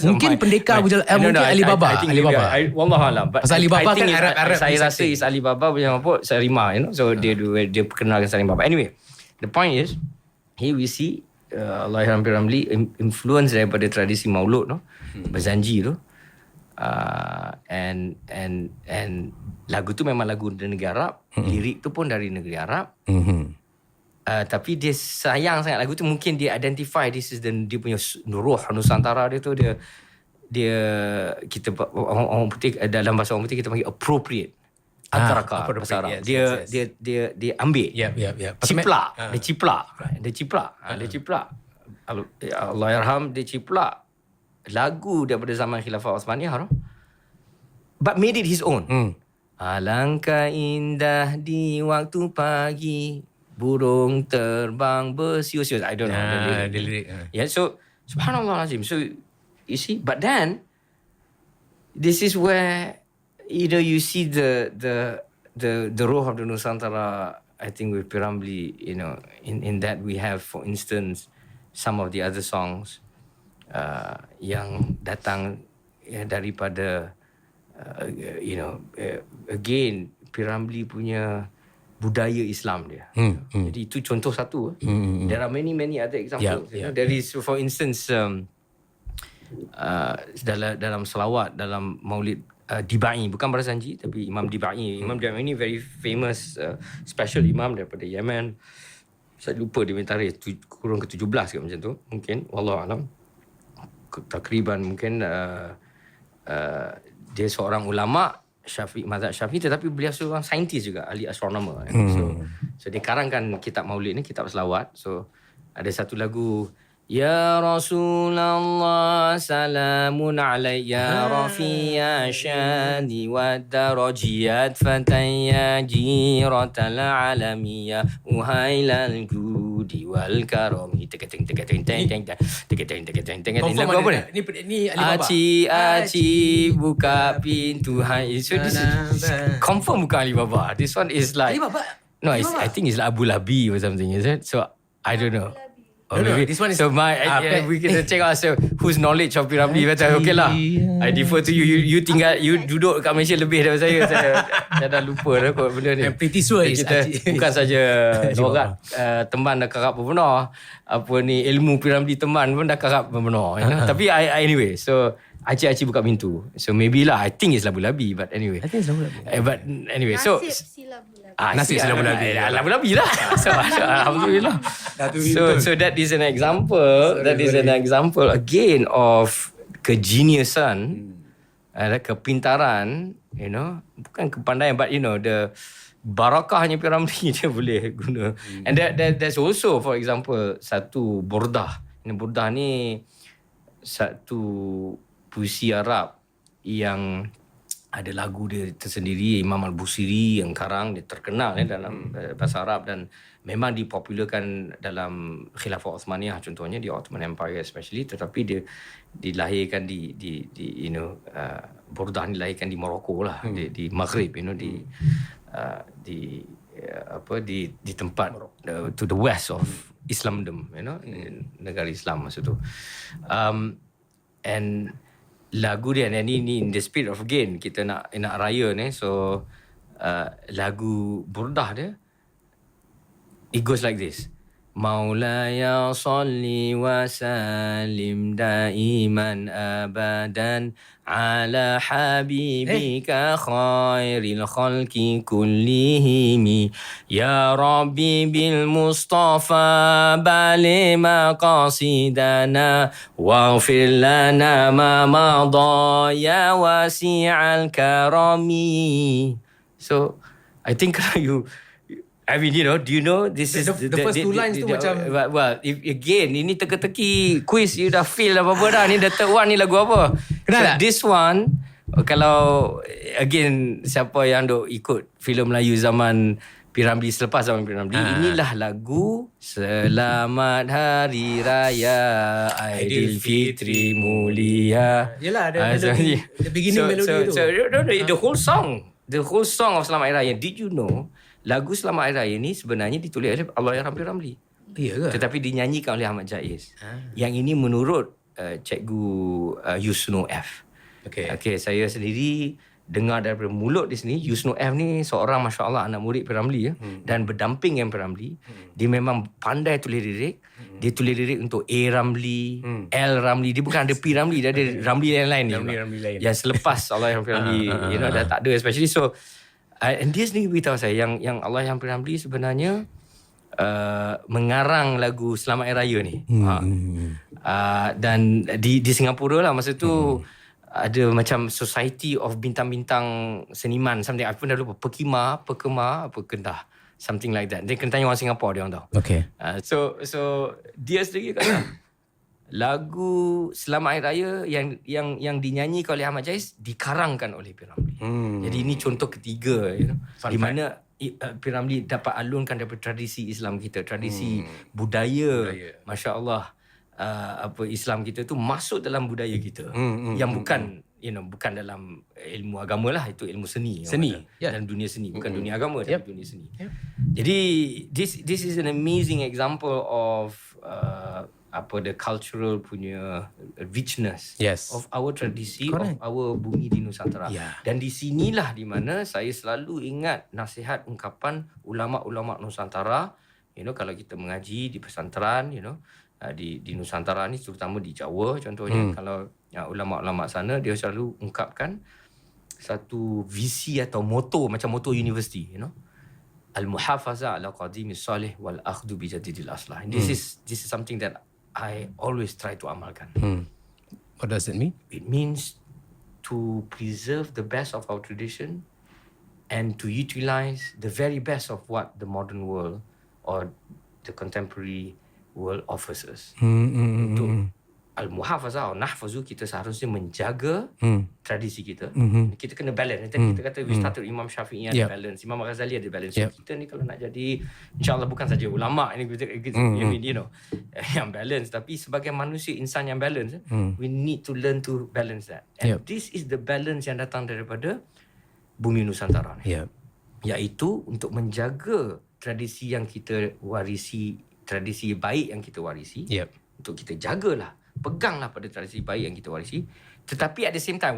B: Mungkin pendekar Bujang mungkin Alibaba. Alibaba.
A: Wallahualam.
B: Pasal Alibaba kan Arab.
A: Saya rasa is Alibaba Bujang Lampuk Sarimah, So dia perkenalkan Sarimah. But anyway, the point is, here we see Allahyarham P. Ramlee influence daripada tradisi maulud berzanji tu. And lagu tu memang lagu dari negeri Arab. Lirik tu pun dari negeri Arab. Tapi dia sayang sangat lagu tu. Mungkin dia identify this is dia punya ruh Nusantara dia tu. Dia kita orang putih, dalam bahasa orang putih kita panggil appropriate. Atraka bahasa Arab. Dia ambil. Ciplak. Dia ciplak. Allahyarham dia ciplak lagu daripada zaman Khilafah Osmaniyah, but made it his own. Alangkah indah di waktu pagi, burung terbang bersiul-siul. I don't know the lyric. Yeah, so subhanallahazim. So you see, but then this is where either you see the ruh of the Nusantara, I think with P. Ramlee, in that we have, for instance, some of the other songs yang datang daripada again P. Ramlee punya budaya Islam dia. Jadi itu contoh satu. There are many other examples. There is, for instance, dalam selawat, dalam maulid Dibai, bukan Barzanji tapi Imam Dibai. Imam Dibai ni very famous special imam daripada Yemen. Saya lupa dia punya tarikh, kurun ke-17 ke macam tu mungkin, wallahualam. Takriban mungkin dia seorang ulama mazhab Syafi'i, tetapi beliau seorang saintis juga, ahli astronomer. So dia karangkan kitab maulid ni, kitab selawat. So ada satu lagu, Ya Rasulullah salamun alayya rafiya syadi wa darajiyat fataya jiratal alamiyya uhailal gudi wal karami teketeng lagu apa
B: ni Alibaba.
A: Aci buka pintu hai. So this is confirm bukan Alibaba. This one is like
B: Alibaba.
A: No, I think it's like Abu Labi or something, is it? So I don't know.
B: No, this one is
A: so we can check out whose knowledge of P. Ramlee better. Okay lah, I defer to you. You duduk kat Malaysia lebih daripada saya. Saya dah lupa dah kot benda ni.
B: I'm pretty sure
A: kita bukan saja logat teman dah kerap berbenar, apa ni ilmu P. Ramlee teman pun dah kerap berbenar. Tapi anyway, so Aci buka pintu. So maybe lah, I think it's Labu-Labi, but anyway.
B: I think it's Labu-Labi.
A: But anyway, so
C: Nasib si labu-labu.
B: Nasib si Labu-Labi.
A: Labu-Labi lah. So alhamdulillah. So that is an example. That is an example again of kegeniusan, kepintaran, bukan kepandaian, but the barakahnya P. Ramlee dia boleh guna. And there's also, for example, satu burdah. Burdah ni satu puisi Arab yang ada lagu dia tersendiri, Imam Al-Busiri yang karang, dia terkenal dalam bahasa Arab dan memang dipopularkan dalam Khilafah Uthmaniyah contohnya, di Ottoman Empire especially, tetapi dia dilahirkan di Burdah dilahirkan di Morocco lah, di Maghrib, di tempat to the west of Islamdom, negara Islam masa tu. And lagu dia ni in the spirit of again kita nak raya ni, so lagu Burdah dia, it goes like this. Maulaya salli wa sallim daiman abadan ala habibika khairil khalqi kullihim ya rabbi bil mustafa bali maqasidana waghfir lana ma madha ya wasi'al karami. So I think you I mean, do you know this is
B: the first two lines tu macam
A: well, if again ini teka-teki quiz, you dah feel apa-apa dah. Ni the third one ni lagu apa?
B: Kenal tak?
A: This one, kalau again siapa yang duk ikut filem Melayu zaman Piramli, selepas zaman Piramli, inilah lagu Selamat Hari Raya Aidilfitri Mulia.
B: Yelah, the beginning melody tu.
A: So the whole song of Selamat Hari Raya. Did you know lagu Selamat Hari Raya ni sebenarnya ditulis oleh Allahyarham Piramli.
B: Ya ke?
A: Tetapi dinyanyikan oleh Ahmad Jaiz. Yang ini menurut Cikgu Yusno F. Okay, saya sendiri dengar daripada mulut di sini, Yusno F ni seorang Masya Allah anak murid Piramli dan berdamping dengan Piramli. Dia memang pandai tulis lirik. Dia tulis lirik untuk A Ramli, L Ramli. Dia bukan ada P Ramli, dia ada Ramli lain-lain ni.
B: Ramli lain.
A: Yang selepas Allahyarham Piramli, dah tak ada especially. So and dia sendiri beritahu saya yang Allahyarham Piramli sebenarnya mengarang lagu Selamat Hari Raya ni. Dan di Singapura lah masa tu ada macam society of bintang-bintang seniman, something apa dah lupa, Pekema, apa Kedah, something like that. Dia kena tanya orang Singapura, dia orang tahu.
B: Okay.
A: So dia sendiri kata lagu Selamat Hari Raya yang dinyanyikan oleh Ahmad Jaiz dikarangkan oleh Piramli. Jadi ini contoh ketiga, di mana Piramli dapat alunkan daripada tradisi Islam kita, tradisi budaya. Masya Allah, Islam kita tu masuk dalam budaya kita yang bukan bukan dalam ilmu agama lah, itu ilmu seni. Dalam dunia seni, bukan dunia agama, tapi dunia seni. Jadi this is an amazing example of the cultural punya richness of our tradisi, of our bumi di Nusantara. Dan di sinilah di mana saya selalu ingat nasihat ungkapan ulama-ulama Nusantara. Kalau kita mengaji di pesantren, di Nusantara ni, terutama di Jawa contohnya, kalau ulama-ulama sana dia selalu ungkapkan satu visi atau moto, macam moto universiti, al-muhafazah ala qadimis salih wal akhdhu bi jadidil aslah. This is something that I always try to amalkan.
B: What does it mean?
A: It means to preserve the best of our tradition and to utilize the very best of what the modern world or the contemporary world offers us. Untuk al-muhafazah atau nahfazu, kita seharusnya menjaga tradisi kita. Kita kena balance. Tadi kita kata we started Imam Syafi'i ada balance, Imam Ghazali ada balance. So kita ni kalau nak jadi, insyaAllah bukan saja ulama ini yang balance, tapi sebagai manusia, insan yang balance, we need to learn to balance that. And this is the balance yang datang daripada bumi Nusantara ni. Iaitu untuk menjaga tradisi yang kita warisi, tradisi baik yang kita warisi, untuk kita jagalah, peganglah pada tradisi baik yang kita warisi. Tetapi at the same time,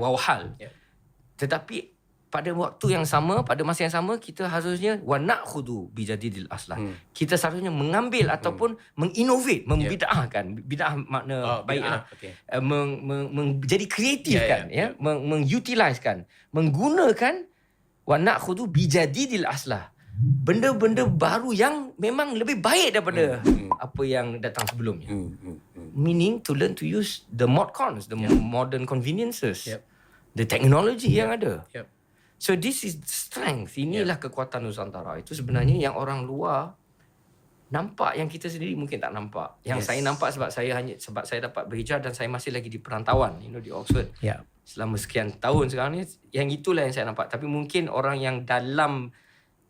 A: tetapi pada waktu yang sama, pada masa yang sama, kita harusnya wa na'khudhu bi jadidil aslah. Kita seharusnya mengambil ataupun menginnovate, membid'ahkan. Bid'ah makna baik lah. Menjadi kreatif kan, mengutilisekan, menggunakan wa na'khudhu bi jadidil aslah. Benda-benda baru yang memang lebih baik daripada apa yang datang sebelumnya. Meaning to learn to use the modcons, the modern conveniences, the technology yang ada. So this is strength. Inilah kekuatan Nusantara. Itu sebenarnya yang orang luar nampak yang kita sendiri mungkin tak nampak. Yang saya nampak sebab saya dapat berhijrah dan saya masih lagi di perantauan, di Oxford.
B: Yeah.
A: Selama sekian tahun sekarang ni, yang itulah yang saya nampak. Tapi mungkin orang yang dalam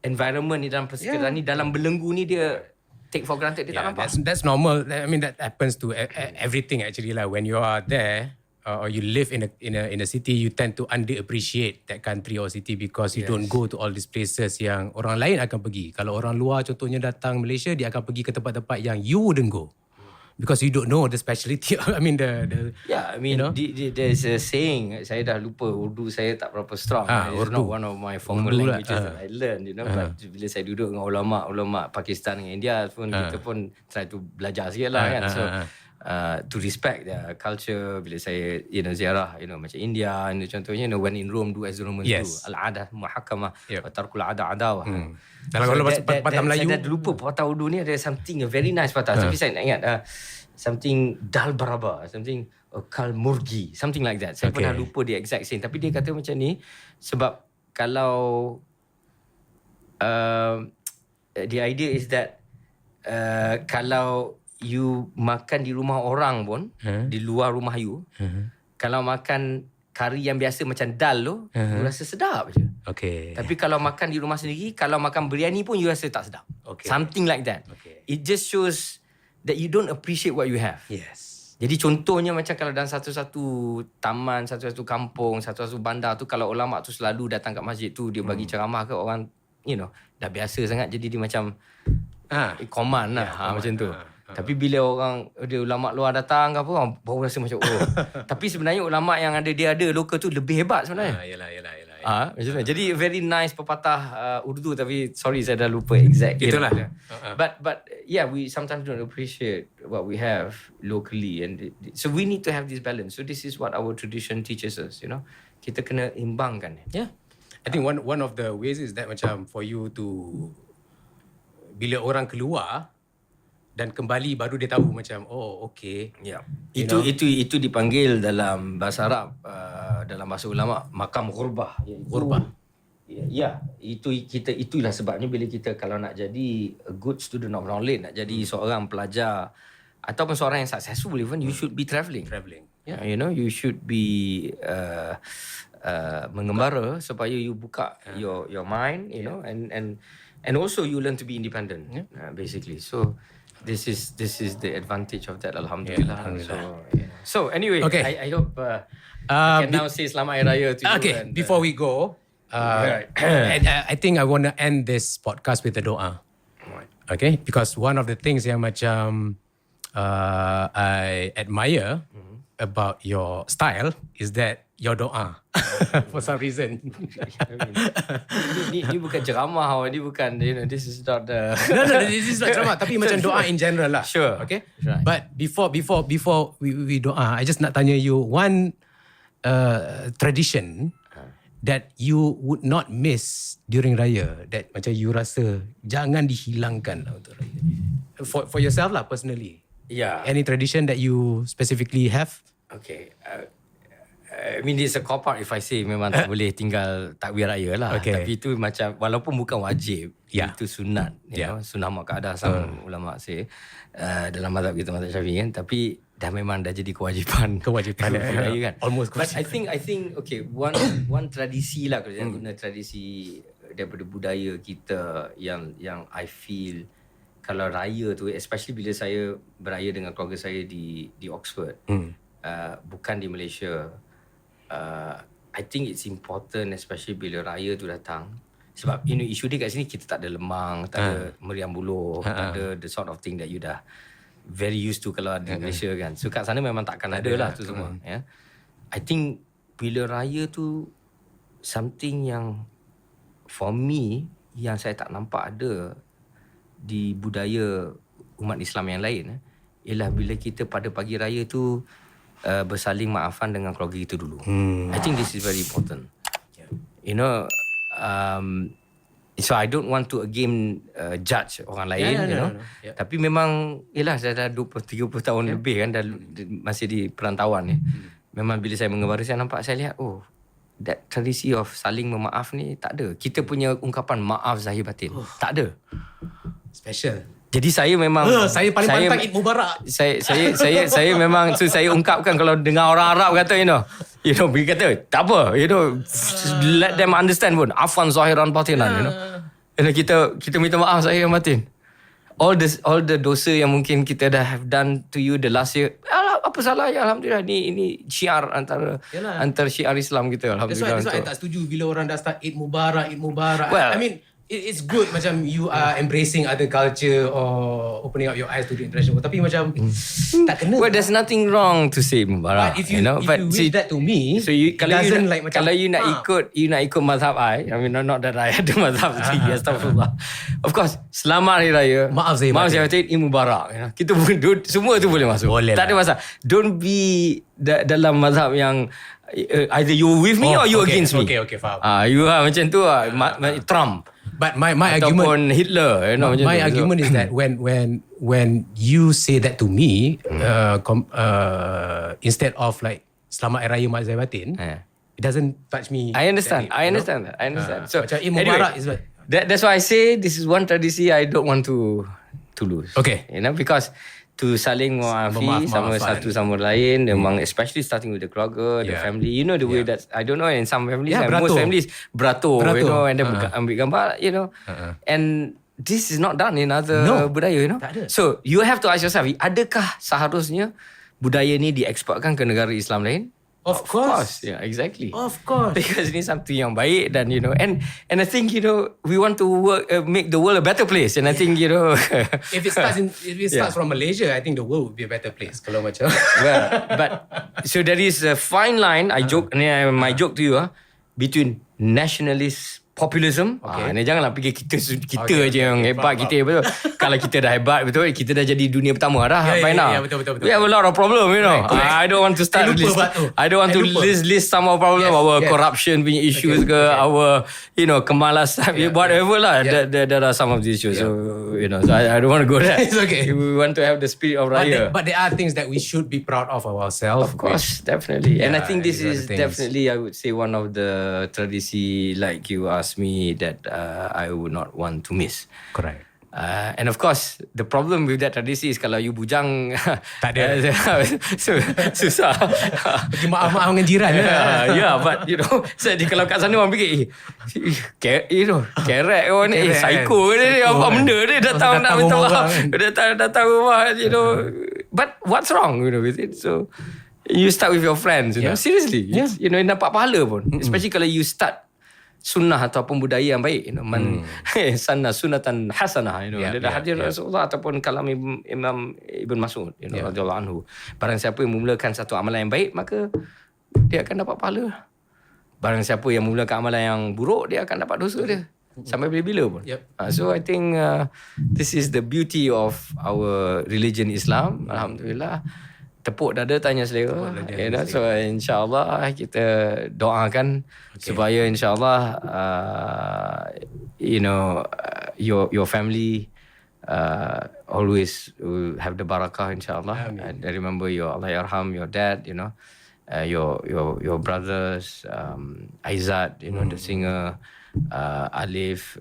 A: environment ni, dalam persekitaran ni, dalam belenggu ni, dia take for granted, dia tak nampak.
B: That's normal. I mean, that happens to everything actually. Like when you are there or you live in a city, you tend to underappreciate that country or city because you don't go to all these places yang orang lain akan pergi. Kalau orang luar contohnya datang Malaysia, dia akan pergi ke tempat-tempat yang you wouldn't go. Because you don't know the speciality. I mean
A: there's a saying. Saya dah lupa, Urdu saya tak berapa strong. It's not one of my formal languages that I learned. But bila saya duduk dengan ulama Pakistan dengan India pun, kita pun try to belajar sikit lah kan. So to respect their culture. Bila saya ziarah macam India, contohnya when in Rome, do as the Romans do. Al-adah muhakkamah wa tarkul ada-adawah.
B: Kalau patah Melayu,
A: saya dah lupa patah Urdu ni ada something very nice patah. Tapi saya nak ingat something dal baraba, something kal murgi, something like that. Saya pun dah lupa the exact same. Tapi dia kata macam ni sebab kalau the idea is that kalau you makan di rumah orang pun, di luar rumah you, kalau makan kari yang biasa macam dal tu, you rasa sedap je.
B: Okay.
A: Tapi kalau makan di rumah sendiri, kalau makan biryani pun you rasa tak sedap. Something like that. It just shows that you don't appreciate what you have.
B: Yes.
A: Jadi contohnya macam kalau dalam satu-satu taman, satu-satu kampung, satu-satu bandar tu, kalau ulama tu selalu datang kat masjid tu, dia bagi ceramah ke orang, dah biasa sangat, jadi dia macam command lah, macam tu. Tapi bila dia ulama luar datang ke apa, orang baru rasa macam Tapi sebenarnya ulama yang dia ada lokal tu lebih hebat sebenarnya.
B: Yalah.
A: Macam tu. Jadi very nice pepatah Urdu, tapi sorry saya dah lupa exact.
B: Itulah.
A: But yeah, we sometimes don't appreciate what we have locally, and so we need to have this balance. So this is what our tradition teaches us. Kita kena imbangkan.
B: Yeah. I think one of the ways is that macam for you to, bila orang keluar dan kembali baru dia tahu macam okay.
A: Ya. Itu dipanggil dalam bahasa Arab, dalam bahasa ulama, makam ghurbah.
B: Ghurbah.
A: Ya, itulah sebabnya bila kita kalau nak jadi a good student of knowledge, nak jadi seorang pelajar ataupun seorang yang successful even, you should be travelling. Yeah, you should be mengembara supaya you buka your mind, and also you learn to be independent, basically. So this is the advantage of that, alhamdulillah. So anyway, I hope I can now say Selamat Hari Raya to you.
B: Okay,
A: and,
B: before we go, and I think I want to end this podcast with a doa. Okay, because one of the things yang macam I admire about your style is that your doa for some reason.
A: Ini bukan ceramah, ini bukan, this is not the
B: no, this is not ceramah, tapi macam doa in general lah.
A: Sure.
B: Okay.
A: Right.
B: But before we doa, I just nak tanya you one tradition that you would not miss during raya, that macam you rasa jangan dihilangkan lah untuk raya. For yourself lah, personally.
A: Yeah.
B: Any tradition that you specifically have?
A: Okay. I mean, it's a cop-out if I say memang tak boleh tinggal takbir raya lah. Tapi itu macam, walaupun bukan wajib, itu sunat. Sunnah muakkadah sama ulama say, dalam mazhab kita, mazhab Syafi'i kan. Tapi dah memang dah jadi kewajipan raya kan.
B: Almost.
A: But I think okay, one tradisi lah, kalau guna tradisi daripada budaya kita yang I feel kalau raya tu, especially bila saya beraya dengan keluarga saya di Oxford, bukan di Malaysia. I think it's important, especially bila raya tu datang, sebab isu dia kat sini, kita tak ada lemang, tak ada meriam buluh, tak ada the sort of thing that you dah very used to kalau di Malaysia kan. So kat sana memang takkan ada lah tu semua. I think bila raya tu, something yang for me yang saya tak nampak ada di budaya umat Islam yang lain, ialah bila kita pada pagi raya tu bersaling maafan dengan keluarga kita dulu. I think this is very important. So I don't want to again judge orang lain, Tapi memang, yelah, saya dah 20-30 tahun lebih kan, dah masih di perantauan ni. Memang bila saya mengembara, saya nampak, saya lihat, that tradisi of saling memaaf ni tak ada. Kita punya ungkapan maaf zahir batin, tak ada.
B: Special.
A: Jadi saya memang
B: Saya paling pantang Eid Mubarak.
A: saya memang saya ungkapkan kalau dengar orang Arab kata dia kata tak apa, let them understand pun afwan zahiran batinan, kita minta maaf zahir dan batin. All the dosa yang mungkin kita dah have done to you the last year, apa salah ya, alhamdulillah ini syiar antara syiar Islam kita, alhamdulillah.
B: That's why I tak setuju bila orang dah start Eid Mubarak.
A: Well,
B: I mean, it's good macam you are embracing other culture or opening up your eyes to the international world. Tapi macam tak kena.
A: Well, there's nothing wrong to say Mubarak.
B: But if you wish that to me,
A: so you,
B: it doesn't like macam
A: kalau you nak ikut mazhab I mean not that I ada mazhab tinggi, astagfirullah. Of course, selamat hari raya.
B: Maaf Zahir
A: Batin, Eid Mubarak. Kita pun semua tu boleh masuk.
B: Boleh
A: tak ada masalah. Don't be dalam mazhab yang either you with me or you against me.
B: Okay, faham.
A: You macam tu Trump.
B: But my argument,
A: ataupun Hitler,
B: my argument is that when you say that to me, instead of like Selamat Hari Raya Mak Zahir Batin, it doesn't touch me.
A: I understand. I understand. So
B: macam Eid Mubarak is like,
A: that's why I say this is one tradisi I don't want to lose.
B: Okay.
A: Because to saling maafi sama satu sama lain, memang especially starting with the keluarga, the family, the way that I don't know, in some families and most families beratur. And then ambil gambar, and this is not done in other budaya,
B: Tak ada.
A: So you have to ask yourself, adakah seharusnya budaya ni dieksportkan ke negara Islam lain?
B: Of course.
A: Yeah, exactly.
B: Of course.
A: Because ini something yang baik dan and I think we want to make the world a better place, and I think
B: if it starts from Malaysia, I think the world would be a better place. Kalau macam
A: well, but so there is a fine line. My joke to you between nationalist populism. Ni janganlah fikir kita je yang hebat, kita betul. Kalau kita dah hebat betul, kita dah jadi dunia pertama dah by now.
B: Betul.
A: We have a lot of problem,
B: Correct.
A: I don't want to start list some of problem, our corruption punya issues ke, our kemalasan, whatever lah. There are some of these issues. So so I don't want to go there.
B: It's okay.
A: We want to have the spirit of Raya.
B: But there are things that we should be proud of ourselves.
A: Of course, definitely. And I think this
B: these are
A: is
B: the things.
A: definitely, I would say, one of the tradisi, like you asked me, that I would not want to miss.
B: Correct.
A: And of course, the problem with that tradisi is kalau you bujang,
B: Tak ada.
A: susah.
B: Bagi maaf-maaf dengan jiran.
A: But so, kalau kat sana orang fikir, kerek orang ni, psycho ni, apa benda ni, datang nak minta maaf, datang rumah, but what's wrong with it? So you start with your friends, seriously, dapat pahala pun, especially kalau you start sunnah ataupun budaya yang baik, man sanna sunnatan hasanah, dia dah hadir Rasulullah ataupun kalam Imam Ibn Mas'ud radhiyallahu anhu. Barang siapa yang memulakan satu amalan yang baik, maka dia akan dapat pahala. Barang siapa yang memulakan amalan yang buruk, dia akan dapat dosa dia sampai bila-bila pun. So I think this is the beauty of our religion Islam, alhamdulillah. Tepuk dada, tanya selera. So insyaAllah kita doakan supaya insyaAllah your family always will have the barakah insyaAllah. And remember your Allahyarham, your dad, your brothers, Aizat, the singer, Alif,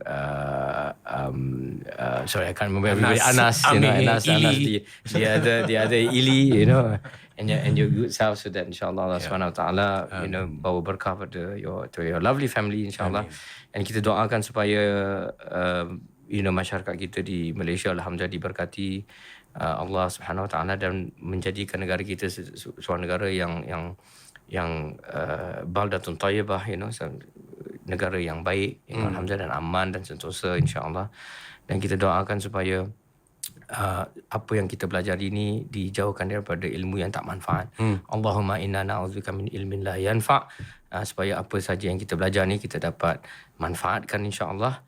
A: sorry, I can't remember everybody. Anas, Anas, the other Ili, and your good self, so that insyaAllah Allah Subhanahu Wa Taala bawa berkah to your lovely family insyaAllah. And kita doakan supaya masyarakat kita di Malaysia alhamdulillah diberkati Allah Subhanahu Wa Taala dan menjadikan negara kita sebuah negara yang baldatun tayyibah, negara yang baik, alhamdulillah, dan aman dan sentosa insyaAllah. Dan kita doakan supaya apa yang kita belajar ini dijauhkan daripada ilmu yang tak manfaat. Allahumma inna na'udzubika min ilmin la yanfa', supaya apa saja yang kita belajar ni kita dapat manfaatkan insyaAllah.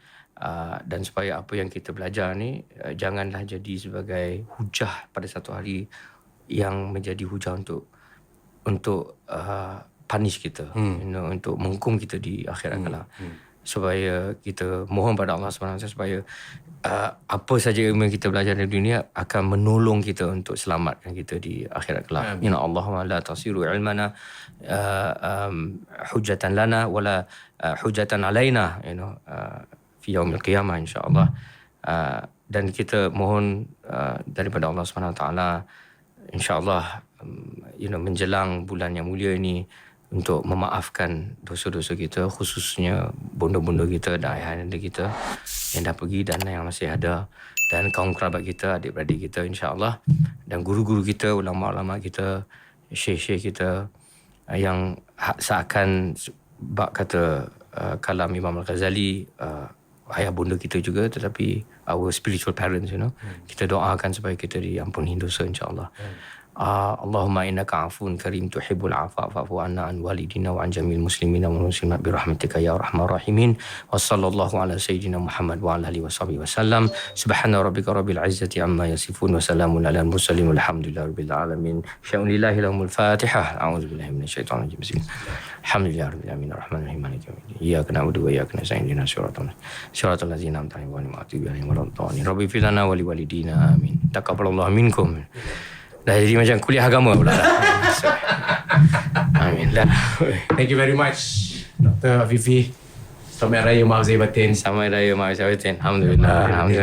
A: Dan supaya apa yang kita belajar ni janganlah jadi sebagai hujah pada satu hari yang menjadi hujah untuk punish kita, untuk menghukum kita di akhirat kelak. Supaya kita mohon pada Allah SWT supaya apa saja ilmu yang kita belajar di dunia akan menolong kita untuk selamatkan kita di akhirat kelak. Allahumma la tasiru ilmana hujatan lana wala hujatan alaina fi yaumil qiyamah insyaAllah. dan kita mohon daripada Allah SWT, insyaAllah menjelang bulan yang mulia ini, untuk memaafkan dosa-dosa kita, khususnya bonda-bonda kita dan ayah-ayah kita yang dah pergi dan yang masih ada, dan kaum kerabat kita, adik-beradik kita, insyaAllah, dan guru-guru kita, ulama-ulama kita, syekh-syekh kita, yang seakan bak kata kalam Imam Al-Ghazali, ayah bonda kita juga, tetapi our spiritual parents, kita doakan supaya kita diampuni dosa, insyaAllah. Allahumma innaka afun karim tuhibbul afa fa'fu anna an walidina wa an jamil muslimina wal muslimat bi rahmatika ya arhamar rahimin. Wa sallallahu ala sayyidina Muhammad wa ala alihi washabihi wasallam. Subhana rabbika rabbil izzati amma yasifun wa salamun alal mursalin walhamdulillahi rabbil alamin. Sya'unillahi lahumul fatihah. A'udzubillahi minasyaitonir rajim. Alhamdulillahi rabbil alamin arrahmanir rahim maliki yaumiddin. Iyyaka na'budu wa iyyaka nasta'in ihdinas siratal ladzina an'amta 'alaihim ghairil maghdubi 'alaihim waladdallin. Rabbi fir lana wa liwalidina amin. Taqabbalallahu minkum. Dah jadi macam kuliah agama pula dah. Amin lah.
B: Thank you very much, Dr. Afifi. Selamat Raya Maaf Zahir Batin.
A: Selamat Raya Maaf Zahir Batin. Alhamdulillah.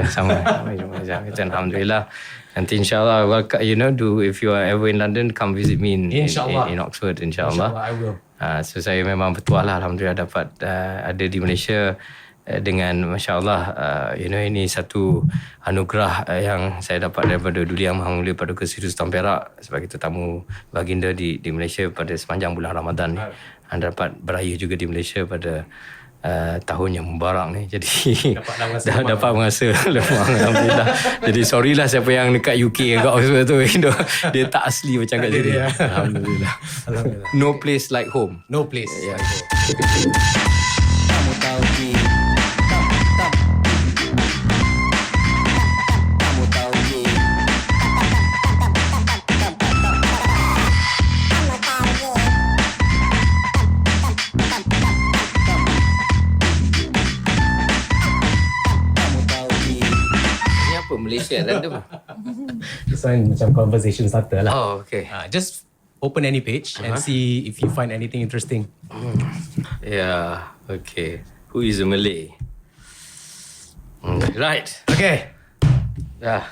A: Selamat Raya Maaf Zahir Batin. Alhamdulillah. Nanti insyaAllah, if you are ever in London, come visit me in Oxford, insyaAllah.
B: I will.
A: So saya memang bertuah lah, Alhamdulillah dapat ada di Malaysia dengan Masya Allah, ini satu anugerah yang saya dapat daripada Duli Yang Maha Mulia Paduka Seri Sultan Perak sebagai tetamu baginda di Malaysia pada sepanjang bulan Ramadan ni. Anda dapat beraya juga di Malaysia pada tahun yang mubarak ni. Jadi dapat mengasa lemah, Alhamdulillah. Jadi sorry lah siapa yang dekat UK agak sebab tu, dia tak asli macam kat sini. Alhamdulillah. No place like home.
B: No place.
A: Yeah.
D: Kamu tahu Ki, kamu tahu Ki, kamu tahu Ki.
A: Ni apa Malaysia random?
B: This one macam conversation starter lah.
A: Oh, okay.
B: Just open any page and see if you find anything interesting.
A: Yeah, okay. Who is a Malay? Right.
B: Okay.
A: Yeah.